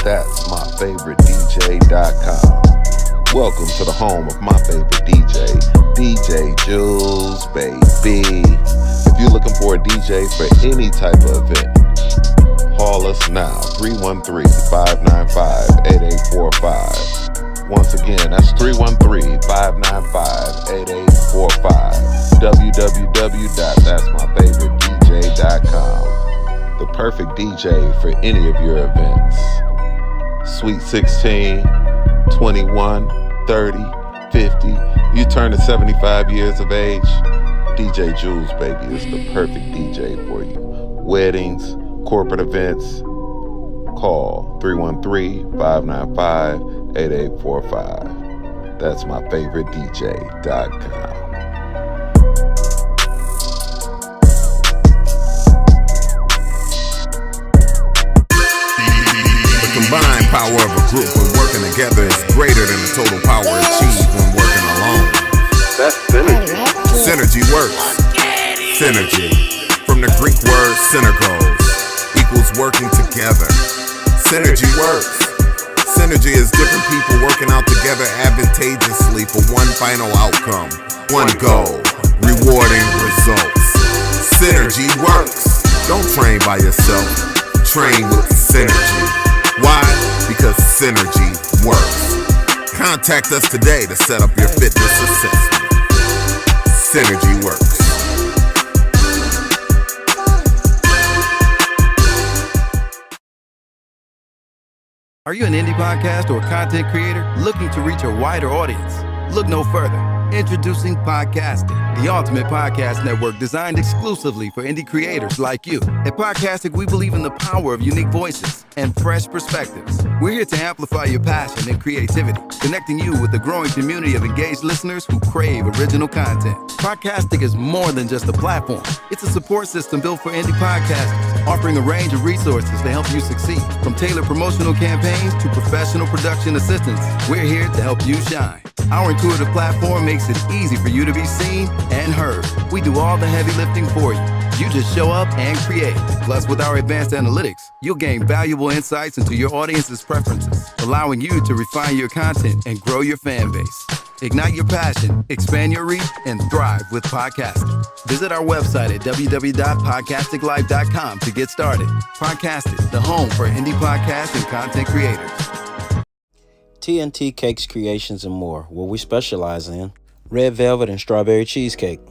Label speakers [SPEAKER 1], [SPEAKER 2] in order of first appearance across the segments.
[SPEAKER 1] That's myfavoritedj.com. Welcome to the home of my favorite DJ, DJ Jules, baby. If you're looking for a DJ for any type of event, call us now, 313-595-8845. Once again, that's 313-595-8845. www.that'smyfavoritedj.com. The perfect DJ for any of your events. Sweet 16, 21, 30, 50. You turn to 75 years of age, DJ Jules, baby, is the perfect DJ for you. Weddings, corporate events, call 313-595-8845. That's myfavoritedj.com.
[SPEAKER 2] Combined power of a group when working together is greater than the total power achieved when working alone.
[SPEAKER 1] That's synergy.
[SPEAKER 2] Synergy works. Synergy, from the Greek word synergos, equals working together. Synergy works. Synergy is different people working out together advantageously for one final outcome, one goal, rewarding results. Synergy works. Don't train by yourself. Train with synergy. Why? Because synergy works. Contact us today to set up your fitness assessment. Synergy works.
[SPEAKER 3] Are you an indie podcast or content creator looking to reach a wider audience? Look no further. Introducing Podcastic, the ultimate podcast network designed exclusively for indie creators like you. At Podcastic, we believe in the power of unique voices and fresh perspectives. We're here to amplify your passion and creativity, connecting you with a growing community of engaged listeners who crave original content. Podcastic is more than just a platform. It's a support system built for indie podcasters, offering a range of resources to help you succeed. From tailored promotional campaigns to professional production assistance, we're here to help you shine. Our intuitive platform makes it easy for you to be seen and heard. We do all the heavy lifting for you. You just show up and create. Plus, with our advanced analytics, you'll gain valuable insights into your audience's preferences, allowing you to refine your content and grow your fan base. Ignite your passion, expand your reach, and thrive with podcasting. Visit our website at www.podcasticlife.com to get started. Podcastic, the home for indie podcasts and content creators.
[SPEAKER 4] TNT Cakes, Creations, and More, where we specialize in red velvet and strawberry cheesecake,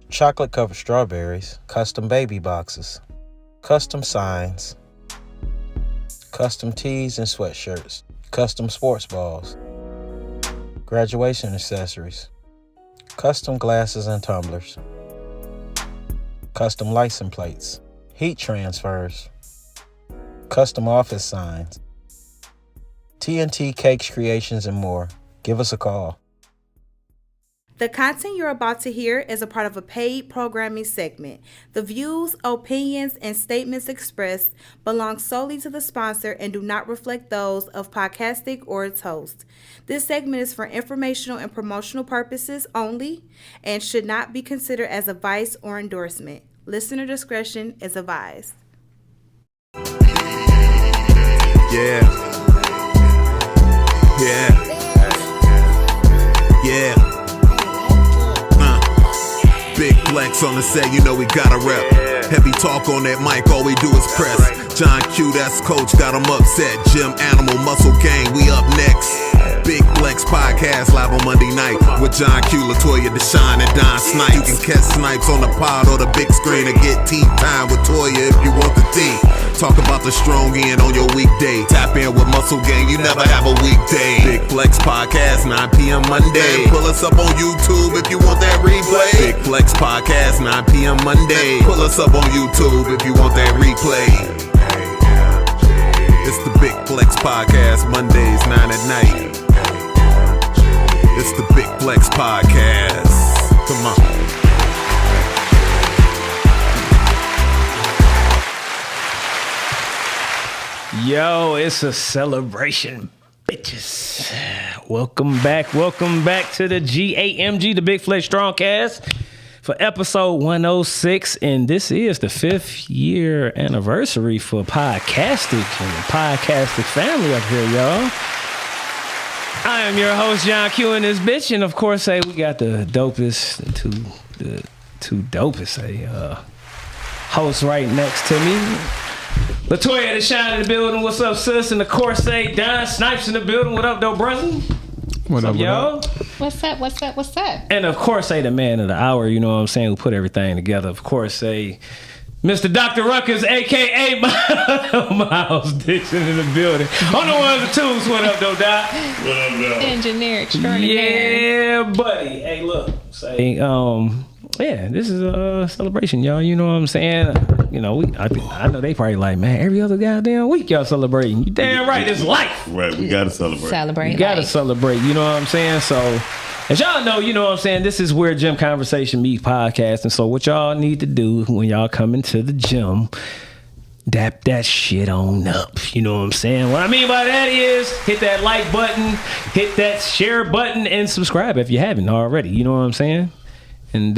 [SPEAKER 4] chocolate-covered strawberries, custom baby boxes, custom signs, custom tees and sweatshirts, custom sports balls, graduation accessories, custom glasses and tumblers, custom license plates, heat transfers, custom office signs. TNT Cakes, Creations, and More. Give us a call.
[SPEAKER 5] The content you're about to hear is a part of a paid programming segment. The views, opinions, and statements expressed belong solely to the sponsor and do not reflect those of Podcastic or its host. This segment is for informational and promotional purposes only and should not be considered as advice or endorsement. Listener discretion is advised.
[SPEAKER 2] Yeah. Big flex on the set, you know we gotta rep. Heavy talk on that mic, all we do is press. John Q, that's coach, got him upset. Gym Animal, Muscle Gang, we up next. Big Flex Podcast live on Monday night with John Q, Latoya, Deshaun, and Don Snipes. You can catch Snipes on the pod or the big screen or get tea time with Toya if you want the tea. Talk about the strong end on your weekday. Tap in with Muscle Gang, you never have a weekday. Big Flex Podcast, 9 p.m. Monday. Pull us up on YouTube if you want that replay. Big Flex Podcast, 9 p.m. Monday. Pull us up on YouTube if you want that replay. It's the Big Flex Podcast, Mondays, 9 at night. It's the Big Flex Podcast. Come on.
[SPEAKER 6] Yo, it's a celebration, bitches. Welcome back to the G.A.M.G, the Big Flex Strongcast. for episode 106, and this is the 5th year anniversary for Podcastic and the Podcastic family up here, y'all. I am your host, John Q, and this bitch, and of course, we got the dopest, the two dopest, hosts right next to me. Latoya the Shine in the building. What's up, sis? And of course, Don Snipes in the building. What up, though, brother?
[SPEAKER 7] What up,
[SPEAKER 6] y'all?
[SPEAKER 8] What's up?
[SPEAKER 6] And of course, the man of the hour, you know what I'm saying, who put everything together. Of course, Mr. Dr. Ruckus, a.k.a. Miles Dixon in the building. On the ones and twos, what up, though, Doc?
[SPEAKER 7] What up, Doc?
[SPEAKER 8] Engineer extraordinaire.
[SPEAKER 6] Yeah, buddy. Hey, look. Yeah, this is a celebration, y'all. You know what I'm saying? You know, I know they probably like, man, every other goddamn week y'all celebrating. You damn right, it's life.
[SPEAKER 7] Right, we gotta celebrate.
[SPEAKER 6] You gotta celebrate, you know what I'm saying? So, as y'all know, you know what I'm saying, this is where Gym Conversation meets podcast. And so what y'all need to do when y'all come into the gym, dap that shit on up. You know what I'm saying? What I mean by that is hit that like button, hit that share button, and subscribe if you haven't already. You know what I'm saying? And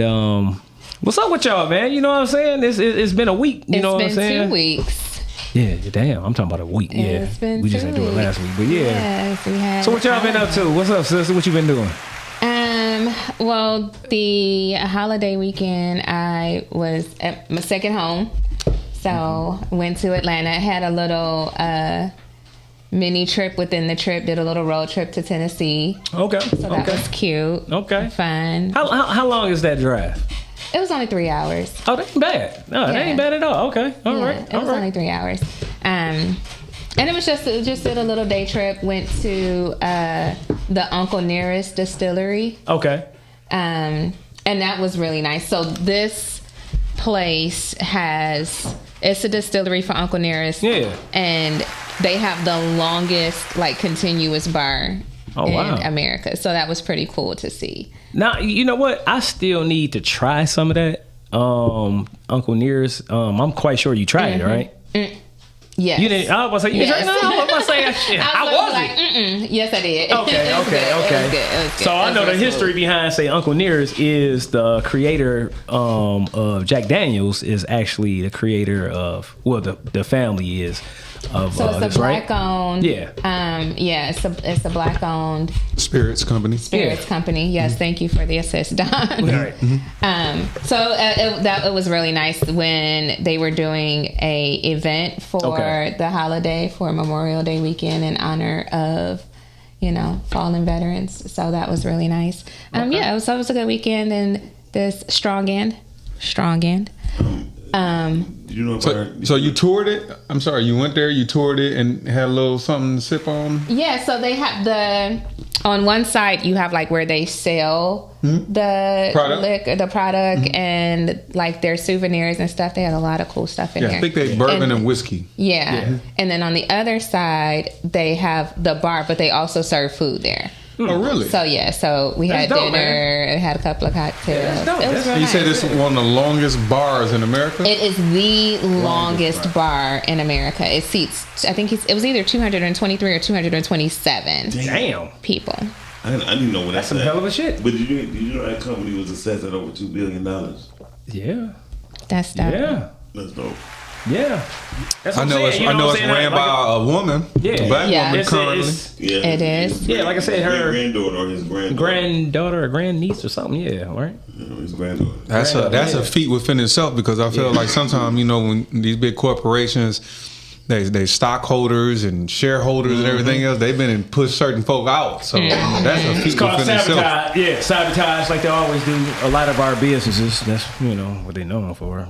[SPEAKER 6] what's up with y'all, man? You know what I'm saying? It's been a week. You know what I'm saying?
[SPEAKER 8] It's been 2 weeks.
[SPEAKER 6] Yeah, damn. I'm talking about a week. Yeah,
[SPEAKER 8] it's been
[SPEAKER 6] we just
[SPEAKER 8] 2
[SPEAKER 6] didn't do it last week, but yeah.
[SPEAKER 8] Yes, we had.
[SPEAKER 6] So what y'all been up to? What's up, sister? What you been doing?
[SPEAKER 8] Well, the holiday weekend, I was at my second home, so went to Atlanta. Had a little mini trip within the trip. Did a little road trip to Tennessee.
[SPEAKER 6] Okay.
[SPEAKER 8] So that was cute.
[SPEAKER 6] Okay.
[SPEAKER 8] Fun.
[SPEAKER 6] How long is that drive?
[SPEAKER 8] It was only 3 hours.
[SPEAKER 6] Oh, that ain't bad. No, that ain't bad at all. Okay. All right.
[SPEAKER 8] It was only 3 hours. And it was just did a little day trip. Went to the Uncle Nearest distillery.
[SPEAKER 6] Okay.
[SPEAKER 8] And that was really nice. So this place it's a distillery for Uncle Nearest.
[SPEAKER 6] Yeah.
[SPEAKER 8] And they have the longest continuous bar in America. So that was pretty cool to see.
[SPEAKER 6] Now, you know what? I still need to try some of that. Uncle Nearest. I'm quite sure you tried it, right?
[SPEAKER 8] Yes.
[SPEAKER 6] You didn't. I was like, you didn't. No, I was about to say shit. How was it?
[SPEAKER 8] Yes, I did.
[SPEAKER 6] Okay.
[SPEAKER 8] It was good.
[SPEAKER 6] So I know the history behind, Uncle Nearest is the creator of Jack Daniels. Is actually the creator of the family is.
[SPEAKER 8] So it's a black owned.
[SPEAKER 6] Yeah.
[SPEAKER 8] It's a black owned
[SPEAKER 7] Spirits company.
[SPEAKER 8] Company. Yes, thank you for the assist, Don.
[SPEAKER 6] Right.
[SPEAKER 8] So it was really nice when they were doing a event for the holiday for Memorial Day weekend in honor of fallen veterans. So that was really nice. It was a good weekend, and this strong end.
[SPEAKER 7] You know,
[SPEAKER 9] so you toured it? I'm sorry, you went there, you toured it, and had a little something to sip on?
[SPEAKER 8] Yeah, so they have on one side you have where they sell the product and their souvenirs and stuff. They had a lot of cool stuff in there.
[SPEAKER 9] I think they bourbon and whiskey.
[SPEAKER 8] Yeah. And then on the other side they have the bar, but they also serve food there.
[SPEAKER 9] Oh, really?
[SPEAKER 8] So we had dinner, had a couple of cocktails.
[SPEAKER 6] Yeah,
[SPEAKER 8] it was real
[SPEAKER 9] you
[SPEAKER 8] nice.
[SPEAKER 9] said it's one of the longest bars in America?
[SPEAKER 8] It is the longest bar in America. It seats, I think it was either 223 or 227
[SPEAKER 6] Damn.
[SPEAKER 8] people.
[SPEAKER 7] I didn't know when
[SPEAKER 6] That's some hell of a shit.
[SPEAKER 7] But did you know that company was assessed at over $2 billion?
[SPEAKER 6] Yeah.
[SPEAKER 8] That's dope.
[SPEAKER 6] Yeah.
[SPEAKER 7] That's dope.
[SPEAKER 6] Yeah. That's
[SPEAKER 9] I know it's ran by a woman.
[SPEAKER 6] Yeah.
[SPEAKER 9] A black woman currently.
[SPEAKER 7] Yeah.
[SPEAKER 8] It is.
[SPEAKER 6] Yeah, like I said, her
[SPEAKER 7] granddaughter or his
[SPEAKER 6] granddaughter or grandniece or something. Yeah, right.
[SPEAKER 7] His granddaughter.
[SPEAKER 9] That's a feat within itself, because I feel like sometimes when these big corporations, they stockholders and shareholders and everything else, they've been and pushed certain folk out. So that's a feat
[SPEAKER 6] It's called
[SPEAKER 9] within
[SPEAKER 6] sabotage.
[SPEAKER 9] itself.
[SPEAKER 6] Yeah, sabotage like they always do. A lot of our businesses. That's what they known for.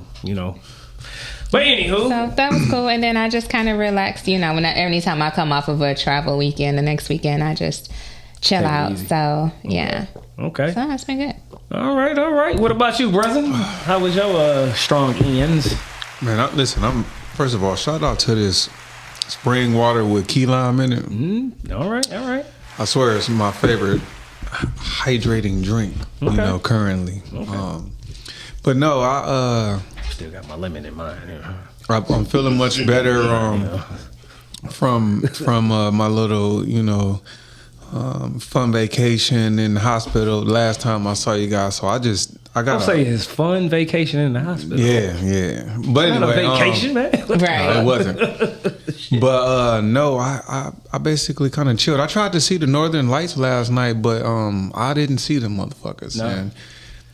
[SPEAKER 6] But anywho,
[SPEAKER 8] So that was cool. And then I just kind of relaxed. Anytime I come off of a travel weekend, the next weekend I just chill out.
[SPEAKER 6] Easy.
[SPEAKER 8] So yeah.
[SPEAKER 6] Okay.
[SPEAKER 8] So it's been good.
[SPEAKER 6] All right. What about you, brother? How was your strong ends?
[SPEAKER 9] Man, listen, first of all, shout out to this spring water with key lime in it.
[SPEAKER 6] All right.
[SPEAKER 9] I swear it's my favorite hydrating drink, currently.
[SPEAKER 6] Okay.
[SPEAKER 9] But no, I
[SPEAKER 6] still got my lemon in mine.
[SPEAKER 9] I'm feeling much better from my little fun vacation in the hospital last time I saw you guys. So
[SPEAKER 6] I'll say his fun vacation in the hospital.
[SPEAKER 9] Yeah. But
[SPEAKER 6] Not
[SPEAKER 9] anyway,
[SPEAKER 6] a vacation, man.
[SPEAKER 8] Right.
[SPEAKER 9] it wasn't. But no, I basically kind of chilled. I tried to see the Northern Lights last night, but I didn't see them motherfuckers.
[SPEAKER 6] No.
[SPEAKER 9] And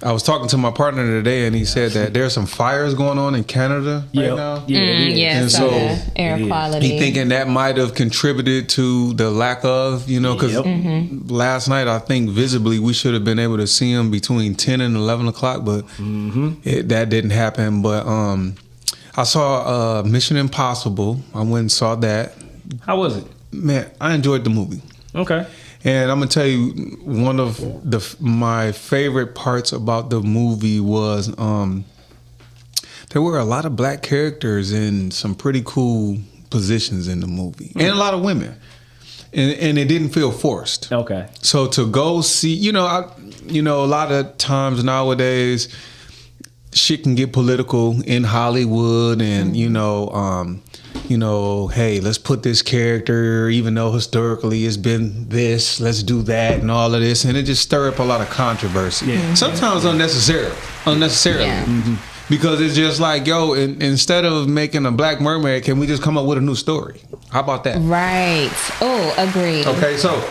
[SPEAKER 9] I was talking to my partner today, and he said that there's some fires going on in Canada right now.
[SPEAKER 8] Yeah,
[SPEAKER 9] And
[SPEAKER 8] so
[SPEAKER 9] so
[SPEAKER 8] air quality.
[SPEAKER 9] He thinking that might have contributed to the lack of, because last night I think visibly we should have been able to see him between 10 and 11 o'clock, but that didn't happen. But I saw Mission Impossible. I went and saw that.
[SPEAKER 6] How was it?
[SPEAKER 9] Man, I enjoyed the movie.
[SPEAKER 6] Okay.
[SPEAKER 9] And I'm gonna tell you, one of my favorite parts about the movie was there were a lot of black characters in some pretty cool positions in the movie, and a lot of women, and it didn't feel forced.
[SPEAKER 6] Okay.
[SPEAKER 9] So to go see, a lot of times nowadays, shit can get political in Hollywood, and hey, let's put this character, even though historically it's been this, let's do that and all of this. And it just stir up a lot of controversy. Yeah. Sometimes unnecessarily.
[SPEAKER 8] Yeah.
[SPEAKER 9] Because it's just like, yo, instead of making a black mermaid, can we just come up with a new story? How about that?
[SPEAKER 8] Right. Oh, agreed.
[SPEAKER 9] Okay, so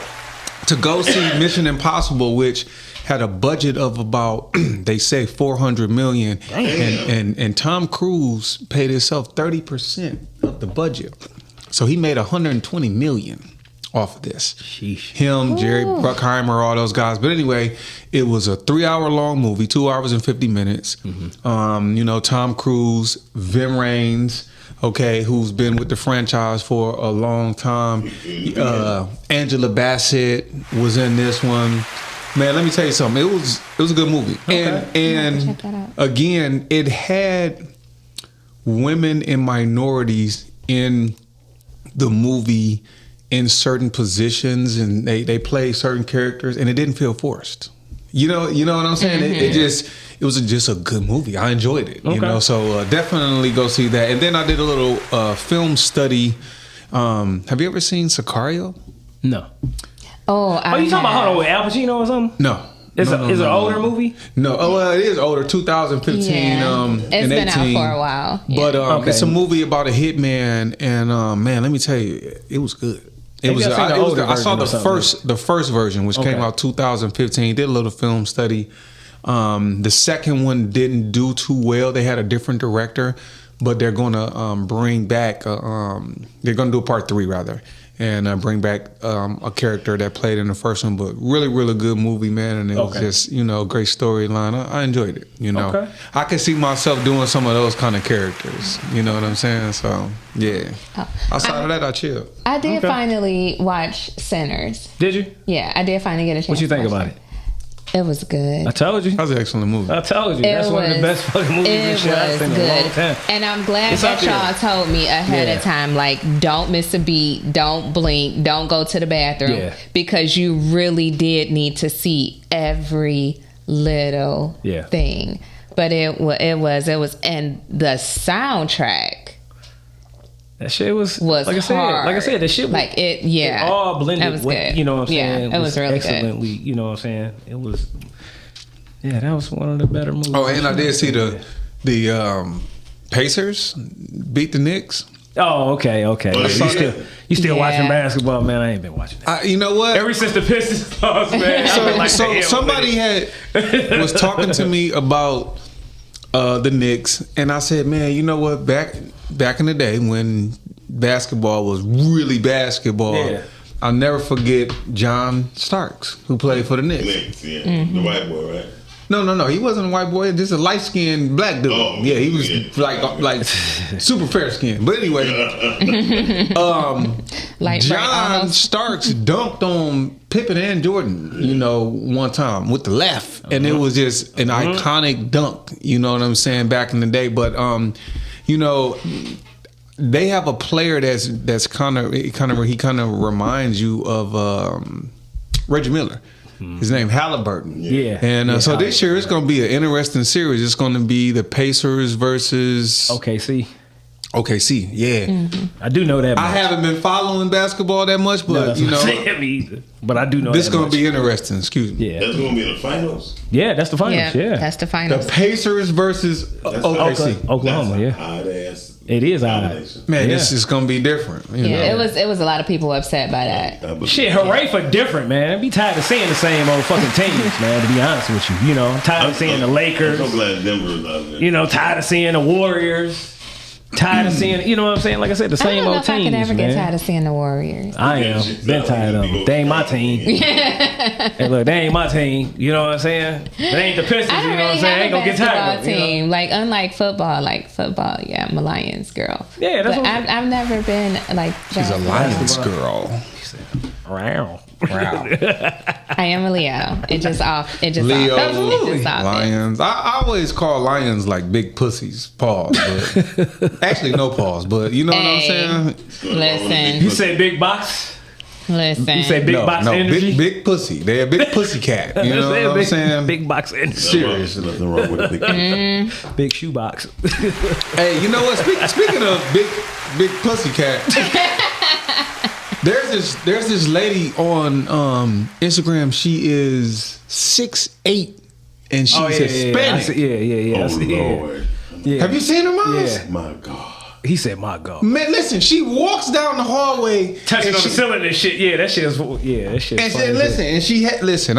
[SPEAKER 9] to go see Mission Impossible, which had a budget of about, they say, $400 million, and Tom Cruise paid himself 30% of the budget, so he made $120 million off of this.
[SPEAKER 6] Sheesh.
[SPEAKER 9] Him, Jerry Bruckheimer, all those guys. But anyway, it was a 3-hour-long movie, 2 hours and 50 minutes. Tom Cruise, Vin Rames, who's been with the franchise for a long time. Angela Bassett was in this one. Man, let me tell you something. It was a good movie. Okay. And again, it had women and minorities in the movie in certain positions, and they play certain characters, and it didn't feel forced. You know what I'm saying? It was just a good movie. I enjoyed it. So definitely go see that. And then I did a little film study. Have you ever seen Sicario?
[SPEAKER 6] No.
[SPEAKER 8] Oh,
[SPEAKER 6] you talking about with Al Pacino or something?
[SPEAKER 9] No.
[SPEAKER 6] It's an older movie?
[SPEAKER 9] No. Oh, well, it is older, 2015
[SPEAKER 8] It's
[SPEAKER 9] and
[SPEAKER 8] been
[SPEAKER 9] 18.
[SPEAKER 8] out for a while. Yeah.
[SPEAKER 9] But it's a movie about a hitman, and man, let me tell you, it was good. I saw the first version, which came out 2015. Did a little film study. The second one didn't do too well. They had a different director, but they're going to bring back. They're going to do a part 3 rather, and bring back a character that played in the first one. But really, really good movie, man. And it was just great storyline. I enjoyed it. I could see myself doing some of those kind of characters. You know what I'm saying? So yeah. Outside of that, I chilled.
[SPEAKER 8] I did finally watch Sinners.
[SPEAKER 6] Did you?
[SPEAKER 8] Yeah, I did finally get a chance.
[SPEAKER 6] What you think about it?
[SPEAKER 8] It was good.
[SPEAKER 6] I told you.
[SPEAKER 9] That was an excellent movie.
[SPEAKER 6] I told you. That's one of the best fucking movies and shit I've seen in a long time.
[SPEAKER 8] And I'm glad that y'all told me ahead of time, like, don't miss a beat, don't blink, don't go to the bathroom, because you really did need to see every little thing. But it was, and the soundtrack.
[SPEAKER 6] That shit was
[SPEAKER 8] like I
[SPEAKER 6] said, the shit was
[SPEAKER 8] like it. Yeah,
[SPEAKER 6] it all blended.
[SPEAKER 8] That was good.
[SPEAKER 6] You know what I'm saying?
[SPEAKER 8] Yeah, it was really
[SPEAKER 6] excellently. Good. You know what I'm saying? It was. Yeah, that was one of the better movies.
[SPEAKER 9] Oh, and I did see the Pacers beat the Knicks.
[SPEAKER 6] Oh, okay. You still watching basketball, man? I ain't been watching that.
[SPEAKER 9] You know what?
[SPEAKER 6] Ever since the Pistons lost, man.
[SPEAKER 9] So somebody was talking to me about the Knicks, and I said, man, you know what? Back in the day when basketball was really basketball, I'll never forget John Starks, who played for the Knicks.
[SPEAKER 7] The white boy, right?
[SPEAKER 9] No. He wasn't a white boy. Just a light-skinned black dude.
[SPEAKER 7] Oh,
[SPEAKER 9] yeah, he was like super fair skin. But anyway, John Starks dunked on Pippen and Jordan, one time with the left, and it was just an iconic dunk. You know what I'm saying? Back in the day, but they have a player that's kind of reminds you of Reggie Miller. His name Halliburton.
[SPEAKER 6] Yeah.
[SPEAKER 9] And so this year it's going to be an interesting series. It's going to be the Pacers versus
[SPEAKER 6] OKC.
[SPEAKER 9] OKC, yeah.
[SPEAKER 6] I do know that much.
[SPEAKER 9] I haven't been following basketball that much, but
[SPEAKER 6] me either. But I do know
[SPEAKER 9] this
[SPEAKER 6] that
[SPEAKER 9] going to
[SPEAKER 6] much.
[SPEAKER 9] be interesting. Excuse me.
[SPEAKER 6] Yeah.
[SPEAKER 7] That's going to be in the finals.
[SPEAKER 6] Yeah, that's the finals. Yeah.
[SPEAKER 8] That's the
[SPEAKER 9] The
[SPEAKER 8] finals.
[SPEAKER 9] Pacers versus OKC.
[SPEAKER 6] Oklahoma, yeah.
[SPEAKER 7] Odd ass.
[SPEAKER 6] It is odd.
[SPEAKER 9] Man, this is going to be different. You know?
[SPEAKER 8] It was a lot of people upset by that.
[SPEAKER 6] Shit, hooray for different, man. I be tired of seeing the same old fucking teams, man, to be honest with you. You know, I'm tired of seeing the Lakers.
[SPEAKER 7] I'm so glad Denver is out there.
[SPEAKER 6] You know, tired of seeing the Warriors. Tired of seeing, you know what I'm saying? Like I said, the same old teams,
[SPEAKER 8] I don't know if I could ever
[SPEAKER 6] man.
[SPEAKER 8] get tired of seeing the Warriors.
[SPEAKER 6] I am. Been tired of them. They ain't my team. Hey, look, they ain't my team. You know what I'm saying? They ain't the Pistons,
[SPEAKER 8] I don't
[SPEAKER 6] you know what I'm
[SPEAKER 8] really
[SPEAKER 6] saying? I ain't
[SPEAKER 8] have
[SPEAKER 6] gonna
[SPEAKER 8] a
[SPEAKER 6] get tired
[SPEAKER 8] basketball
[SPEAKER 6] of them.
[SPEAKER 8] team.
[SPEAKER 6] You know?
[SPEAKER 8] Like, unlike football, yeah, I'm a Lions girl.
[SPEAKER 6] Yeah, that's
[SPEAKER 8] but
[SPEAKER 6] what
[SPEAKER 8] I've never been like
[SPEAKER 9] She's a Lions girl.
[SPEAKER 6] Wow.
[SPEAKER 8] I am a Leo. It just off. It just
[SPEAKER 9] Leo,
[SPEAKER 8] off. It just off.
[SPEAKER 9] Lions. I always call lions like big pussies. Pause. But actually, no pause. But you know what I'm saying?
[SPEAKER 8] Listen.
[SPEAKER 6] You say big box?
[SPEAKER 8] Listen.
[SPEAKER 6] You say big box energy?
[SPEAKER 9] big pussy. They're a big pussy cat. You know what I'm saying?
[SPEAKER 6] Big box energy.
[SPEAKER 9] Seriously.
[SPEAKER 7] Nothing wrong with a big
[SPEAKER 6] Big shoe box.
[SPEAKER 9] Hey, you know what? Speaking of big pussy cat, there's this lady on Instagram. She is 6'8", and she's Hispanic.
[SPEAKER 6] Yeah.
[SPEAKER 7] Oh, Lord.
[SPEAKER 6] Yeah.
[SPEAKER 9] Have you seen her, Miles?
[SPEAKER 6] Yeah.
[SPEAKER 7] My God.
[SPEAKER 6] He said, "My God."
[SPEAKER 9] Man, listen, she walks down the hallway,
[SPEAKER 6] Touching on the ceiling and shit. Yeah, that shit is. Yeah, that shit.
[SPEAKER 9] and then listen,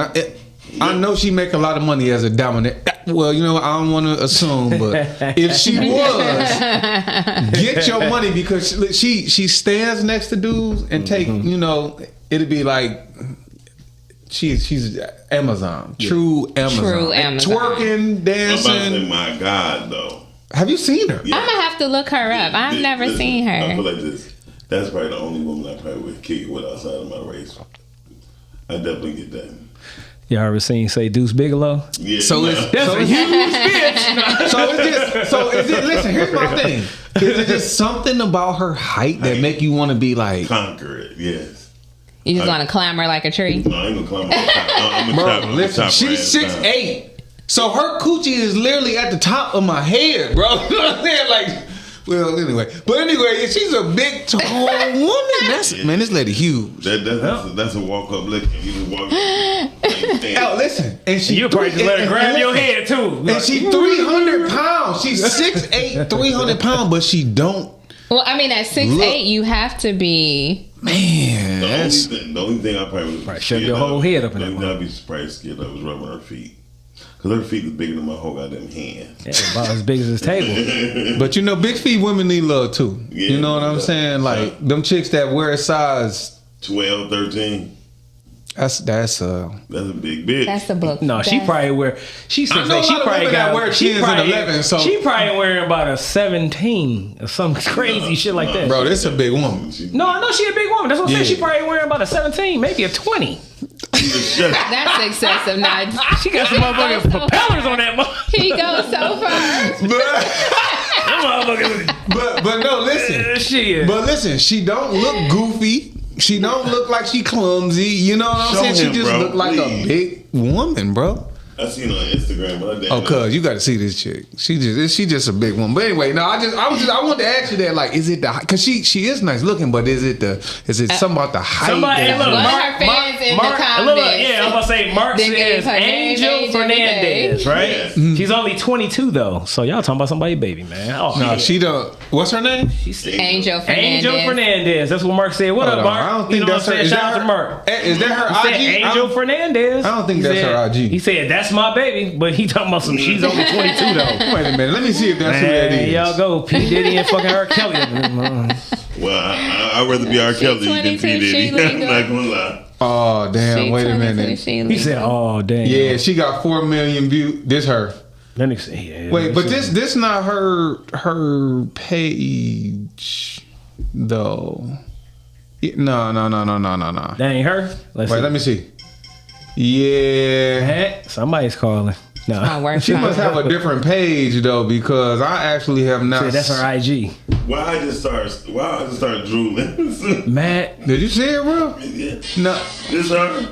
[SPEAKER 9] I know she make a lot of money as a dominant. Well, you know, I don't want to assume, but if she was, get your money, because she stands next to dudes and take, you know, it'd be like she's Amazon, true Amazon, twerking, dancing.
[SPEAKER 7] I'm about to say, my God, though.
[SPEAKER 9] Have you seen her?
[SPEAKER 7] Yeah.
[SPEAKER 8] I'm gonna have to look her up. I've never seen her.
[SPEAKER 7] I feel like this. That's probably the only woman I probably would kick it with outside of my race. I definitely get that.
[SPEAKER 6] Y'all ever seen say Deuce Bigelow?
[SPEAKER 7] Yeah.
[SPEAKER 9] So is it? Listen, here's my thing. Is it just something about her height that make you want to be like
[SPEAKER 7] conquer it? Yes.
[SPEAKER 8] You just want to climb her like a tree?
[SPEAKER 7] No, I ain't gonna climb her. I'm gonna chop.
[SPEAKER 9] Listen, she's 6'8". So her coochie is literally at the top of my head, bro. You know what I'm saying? Like, well, anyway. But anyway, she's a big, tall woman. Man, this lady huge.
[SPEAKER 7] That's a walk up lick. You just walk up.
[SPEAKER 9] Oh, listen. And
[SPEAKER 6] You probably just let her grab your head, too.
[SPEAKER 9] And she's 300 pounds. She's 6'8", 300 pounds, but she don't.
[SPEAKER 8] Well, I mean, at 6'8", you have to be.
[SPEAKER 9] Man,
[SPEAKER 7] The only thing I probably would
[SPEAKER 6] shove your whole head up in that
[SPEAKER 7] one. I'd be surprised scared I was rubbing her feet. Because her feet is bigger than my whole goddamn hand.
[SPEAKER 6] Yeah, about as big as this table.
[SPEAKER 9] But you know, big feet women need love too.
[SPEAKER 7] Yeah,
[SPEAKER 9] you know what I'm saying? Like them chicks that wear a size
[SPEAKER 7] 12, 13.
[SPEAKER 9] That's
[SPEAKER 7] a big bitch.
[SPEAKER 8] That's the book.
[SPEAKER 6] No, she probably wear. She said she probably got.
[SPEAKER 9] wear 10s and 11s. So
[SPEAKER 6] she probably wearing about a 17 or some crazy shit like that.
[SPEAKER 9] Bro, this is a big woman.
[SPEAKER 6] No, I know she a big woman. That's what I'm saying. She probably wearing about a 17, maybe a 20.
[SPEAKER 8] That's excessive. Now
[SPEAKER 6] she got some motherfucking propellers on that motherfucker.
[SPEAKER 8] He goes so far.
[SPEAKER 9] But no, listen.
[SPEAKER 6] Shit.
[SPEAKER 9] But listen, she don't look goofy. She don't look like she clumsy. You know what I'm saying? She just look like a big woman, bro.
[SPEAKER 7] I seen her on Instagram, but I didn't.
[SPEAKER 9] Oh, cuz you got to see this chick. She just a big woman. But anyway, no, I wanted to ask you that. Like, is it the? Because she is nice looking, but is it something about the height?
[SPEAKER 6] Somebody, look,
[SPEAKER 8] One of her fans in the comments.
[SPEAKER 6] Yeah, I'm gonna say Mark says Angel Fernandez, right?
[SPEAKER 7] Yes.
[SPEAKER 6] She's only 22 though, so y'all talking about somebody baby, man. Oh,
[SPEAKER 9] No, she don't. What's her name?
[SPEAKER 8] Angel Fernandez.
[SPEAKER 6] Angel Fernandez. That's what Mark said. What up, Mark?
[SPEAKER 9] I don't think that's her.
[SPEAKER 6] Shout out to Mark.
[SPEAKER 9] Is that her
[SPEAKER 6] He
[SPEAKER 9] IG?
[SPEAKER 6] said Angel Fernandez.
[SPEAKER 9] I don't think that's her IG.
[SPEAKER 6] He said that's my baby, but he talking about some. She's only 22 though.
[SPEAKER 9] Wait a minute. Let me see if that's who that is.
[SPEAKER 6] Y'all go P Diddy and fucking R Kelly.
[SPEAKER 7] Well, I'd rather be R. Kelly than P. Diddy. I'm not gonna lie.
[SPEAKER 9] Oh damn! Wait a minute.
[SPEAKER 6] He said, "Oh damn."
[SPEAKER 9] Yeah, she got 4 million views. This her.
[SPEAKER 6] Let me see. Yeah,
[SPEAKER 9] Wait, but this not her page though. No.
[SPEAKER 6] That ain't her.
[SPEAKER 9] Let me see. Yeah.
[SPEAKER 6] Hey, somebody's calling. No,
[SPEAKER 9] she must have a different page though, because I actually have not.
[SPEAKER 6] See, that's her IG.
[SPEAKER 7] Why I just start drooling?
[SPEAKER 6] Matt,
[SPEAKER 9] did you see it, bro?
[SPEAKER 7] Yeah.
[SPEAKER 9] No.
[SPEAKER 7] This her?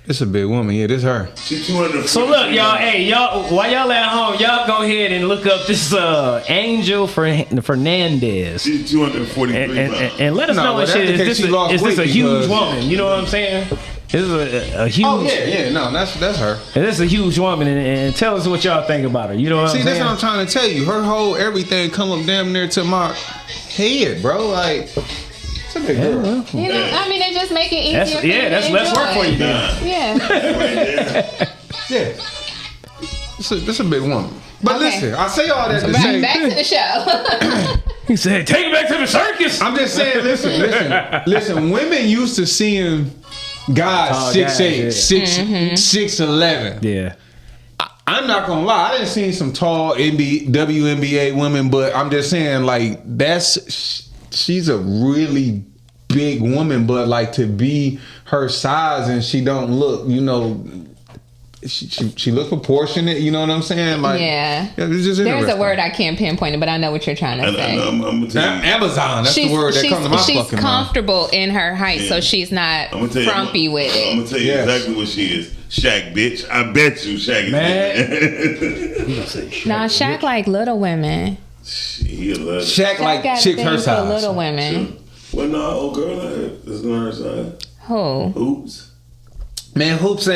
[SPEAKER 9] It's a big woman. Yeah, this her.
[SPEAKER 7] She's 200.
[SPEAKER 6] So look, y'all. Hey, y'all. While y'all at home, y'all go ahead and look up this Angel Fernandez.
[SPEAKER 7] She's 243
[SPEAKER 6] and let us know what shit is. Is this a huge woman? You know what I'm saying? This is a huge.
[SPEAKER 9] Oh yeah. No, that's her.
[SPEAKER 6] And this is a huge woman, and tell us what y'all think about her. You know what I'm saying?
[SPEAKER 9] See, that's what I'm trying to tell you. Her whole everything come up damn near to my head, bro. Like.
[SPEAKER 8] You know, I mean, they just make it easier.
[SPEAKER 6] That's less work for you, then.
[SPEAKER 9] Yeah. It's a big woman. But listen, I say all that to say.
[SPEAKER 8] Back to the show.
[SPEAKER 6] He said, "Take it back to the circus."
[SPEAKER 9] I'm just saying, listen. Women used to seeing guys 6'8", 6'11".
[SPEAKER 6] Yeah.
[SPEAKER 9] I'm not gonna lie, I didn't see some tall WNBA women, but I'm just saying, like, she's a really big woman, but like to be her size and she don't look, you know, she looks proportionate. You know what I'm saying? Like, yeah, it's just
[SPEAKER 8] there's a word I can't pinpoint it, but I know what you're trying to say.
[SPEAKER 7] I'm gonna tell you,
[SPEAKER 9] Amazon. That's the word that comes to my fucking mind.
[SPEAKER 8] She's comfortable in her height, so she's not frumpy with it.
[SPEAKER 7] I'm gonna tell you exactly what she is. Shaq, bitch. I bet you Shaq is
[SPEAKER 8] Nah, Shaq like little women.
[SPEAKER 9] Shaq like chicks her size.
[SPEAKER 8] Little women.
[SPEAKER 7] Well, no, old girl, it's not her size.
[SPEAKER 8] Who?
[SPEAKER 7] Hoops.
[SPEAKER 9] Man, Hoops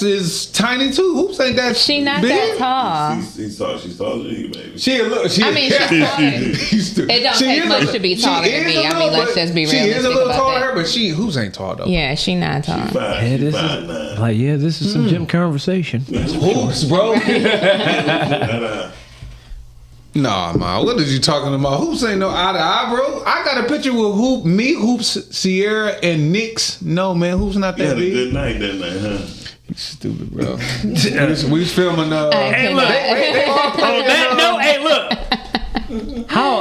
[SPEAKER 9] is tiny too. Hoops ain't that.
[SPEAKER 8] She not
[SPEAKER 9] big.
[SPEAKER 8] that tall.
[SPEAKER 7] She's taller than you, baby.
[SPEAKER 8] She's taller. It don't take much to be taller than me. I mean, let's just be realistic.
[SPEAKER 9] She is a little taller than her, but Hoops ain't tall though.
[SPEAKER 8] Yeah, she not tall.
[SPEAKER 6] This is some gym conversation.
[SPEAKER 9] Hoops, bro. Nah, man. What are you talking about? Hoops ain't no eye to eye, bro. I got a picture with Hoops, Sierra, and Nix. No, man. Hoops not that big.
[SPEAKER 7] You had a good night that night, huh?
[SPEAKER 9] You stupid, bro. we was filming.
[SPEAKER 6] Hey, look. On that note,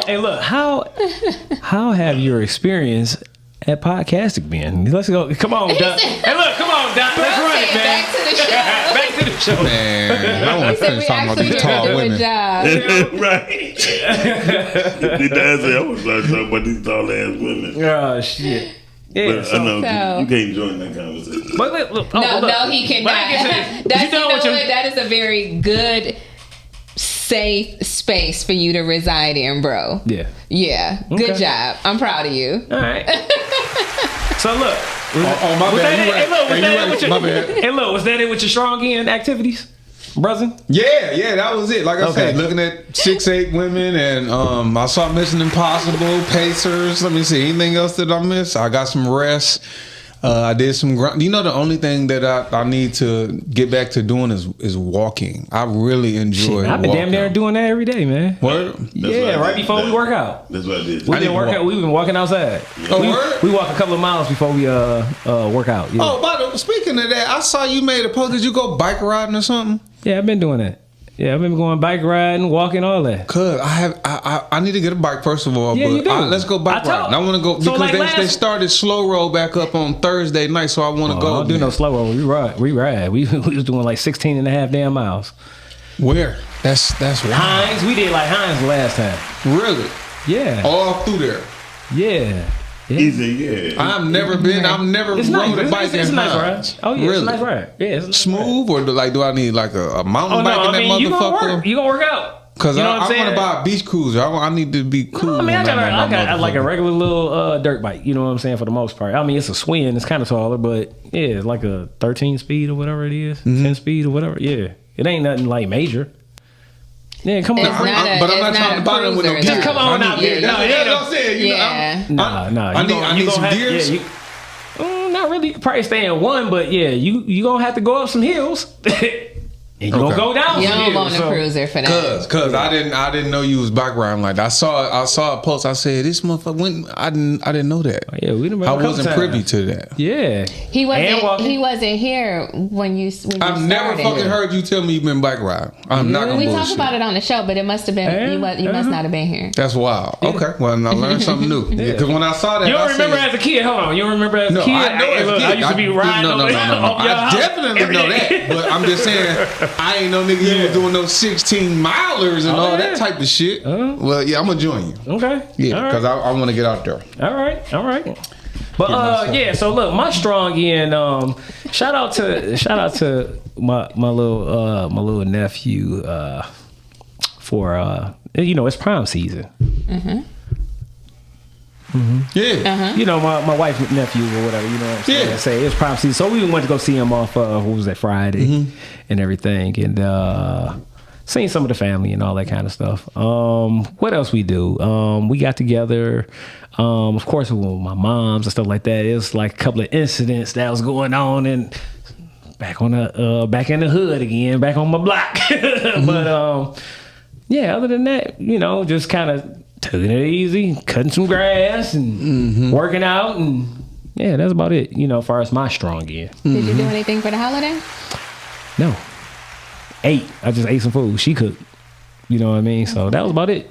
[SPEAKER 6] hey, look. How have your experience at Podcastic been? Let's go. Come on, Doc. Hey, look. Come on, Doc. Let's run it, man.
[SPEAKER 8] Back to the show.
[SPEAKER 6] Back to the show.
[SPEAKER 9] Man, I want to finish talking about these tall women.
[SPEAKER 7] Right. Did I say I was talking about these tall ass women?
[SPEAKER 6] Oh shit. Yeah,
[SPEAKER 7] but I know you can't join that conversation.
[SPEAKER 6] But look,
[SPEAKER 8] no, he cannot. That is a very good, safe space for you to reside in, bro.
[SPEAKER 6] Yeah.
[SPEAKER 8] Yeah. Good job. I'm proud of you.
[SPEAKER 6] All right. So look.
[SPEAKER 9] My bad.
[SPEAKER 6] Hey, look, was that it with your strong end activities, brother?
[SPEAKER 9] Yeah, that was it. Like I said, looking at 6'8" women, and I saw Mission Impossible, Pacers. Let me see, anything else that I missed? I got some rest. I did some ground. You know, the only thing that I need to get back to doing is walking. I really enjoy
[SPEAKER 6] I've been damn near doing that every day, man.
[SPEAKER 9] Word?
[SPEAKER 6] Yeah, right before we work out.
[SPEAKER 7] That's what I did.
[SPEAKER 6] We've been walking outside.
[SPEAKER 9] Yeah.
[SPEAKER 6] We walk a couple of miles before we work out. Yeah.
[SPEAKER 9] Oh, by the way, speaking of that, I saw you made a post. Did you go bike riding or something?
[SPEAKER 6] Yeah, I've been doing that. Yeah, I've been going bike riding, walking, all that.
[SPEAKER 9] Cause I need to get a bike first of all.
[SPEAKER 6] Yeah,
[SPEAKER 9] but
[SPEAKER 6] you do.
[SPEAKER 9] Let's go bike riding. I want to go because they started slow roll back up on Thursday night, so I want to go.
[SPEAKER 6] I don't do no slow roll. We ride. We was doing like 16 and a half damn miles.
[SPEAKER 9] Where? That's wild.
[SPEAKER 6] Hines. We did like Hines last time.
[SPEAKER 9] Really?
[SPEAKER 6] Yeah.
[SPEAKER 9] All through there.
[SPEAKER 6] Yeah.
[SPEAKER 7] Easy, yeah.
[SPEAKER 9] I've never rode a bike in
[SPEAKER 6] Hines. Oh yeah, it's a nice ride. Yeah, it's
[SPEAKER 9] smooth or do I need like a mountain bike in that motherfucker?
[SPEAKER 6] You gonna work out.
[SPEAKER 9] Cause I want to buy a beach cruiser. I need to be cool.
[SPEAKER 6] I mean, I got like a regular little dirt bike. You know what I'm saying? For the most part. I mean, it's a Swin. It's kind of taller, but yeah, it's like a 13 speed or whatever it is, 10 speed or whatever. Yeah, it ain't nothing like major. Yeah, come on.
[SPEAKER 9] But I'm not trying to buy them with no gear.
[SPEAKER 6] Just come on out there.
[SPEAKER 9] That's what I'm saying. I need some gears.
[SPEAKER 6] Not really. You probably stay in one, but yeah, you gonna have to go up some hills. And you gonna go down.
[SPEAKER 8] You don't want a cruiser for that.
[SPEAKER 9] Cause I didn't know you was bike riding like that. I saw a post. I said this motherfucker. I didn't know that.
[SPEAKER 6] Yeah, we done.
[SPEAKER 9] I wasn't privy to that.
[SPEAKER 6] Yeah,
[SPEAKER 8] he wasn't here when you.
[SPEAKER 9] I've never fucking heard you tell me you've been bike riding. I'm not gonna bullshit.
[SPEAKER 8] We talked about it on the show, but it must have been you must not have been here.
[SPEAKER 9] That's wild. Yeah. Okay, well I learned something new. Yeah, because when I saw that,
[SPEAKER 6] you don't remember as a kid. Hold on, you don't remember as a kid.
[SPEAKER 9] I know as a kid.
[SPEAKER 6] I used to be riding.
[SPEAKER 9] No. I definitely know that. But I'm just saying, I ain't no nigga. You were doing those 16 milers and all that type of shit. Well, yeah, I'm gonna join you.
[SPEAKER 6] Okay.
[SPEAKER 9] Yeah, because I want to get out there.
[SPEAKER 6] All right. But yeah, so look, my strong end. Shout out to my little nephew for it's prom season. Mm-hmm.
[SPEAKER 9] Yeah.
[SPEAKER 6] You know, my wife's nephew or whatever, you know what I'm saying?
[SPEAKER 9] Yeah.
[SPEAKER 6] Say it's prom season. So we went to go see him off what was that, Friday and everything, and seen some of the family and all that kind of stuff. What else we do? We got together, of course, with my moms and stuff like that. It was like a couple of incidents that was going on, and back in the hood again, back on my block. But yeah, other than that, you know, just kind of taking it easy, cutting some grass and working out, and yeah, that's about it, you know, as far as my strong end.
[SPEAKER 8] Did you do anything for the holiday?
[SPEAKER 6] No. I just ate some food. She cooked. You know what I mean? So that was about it.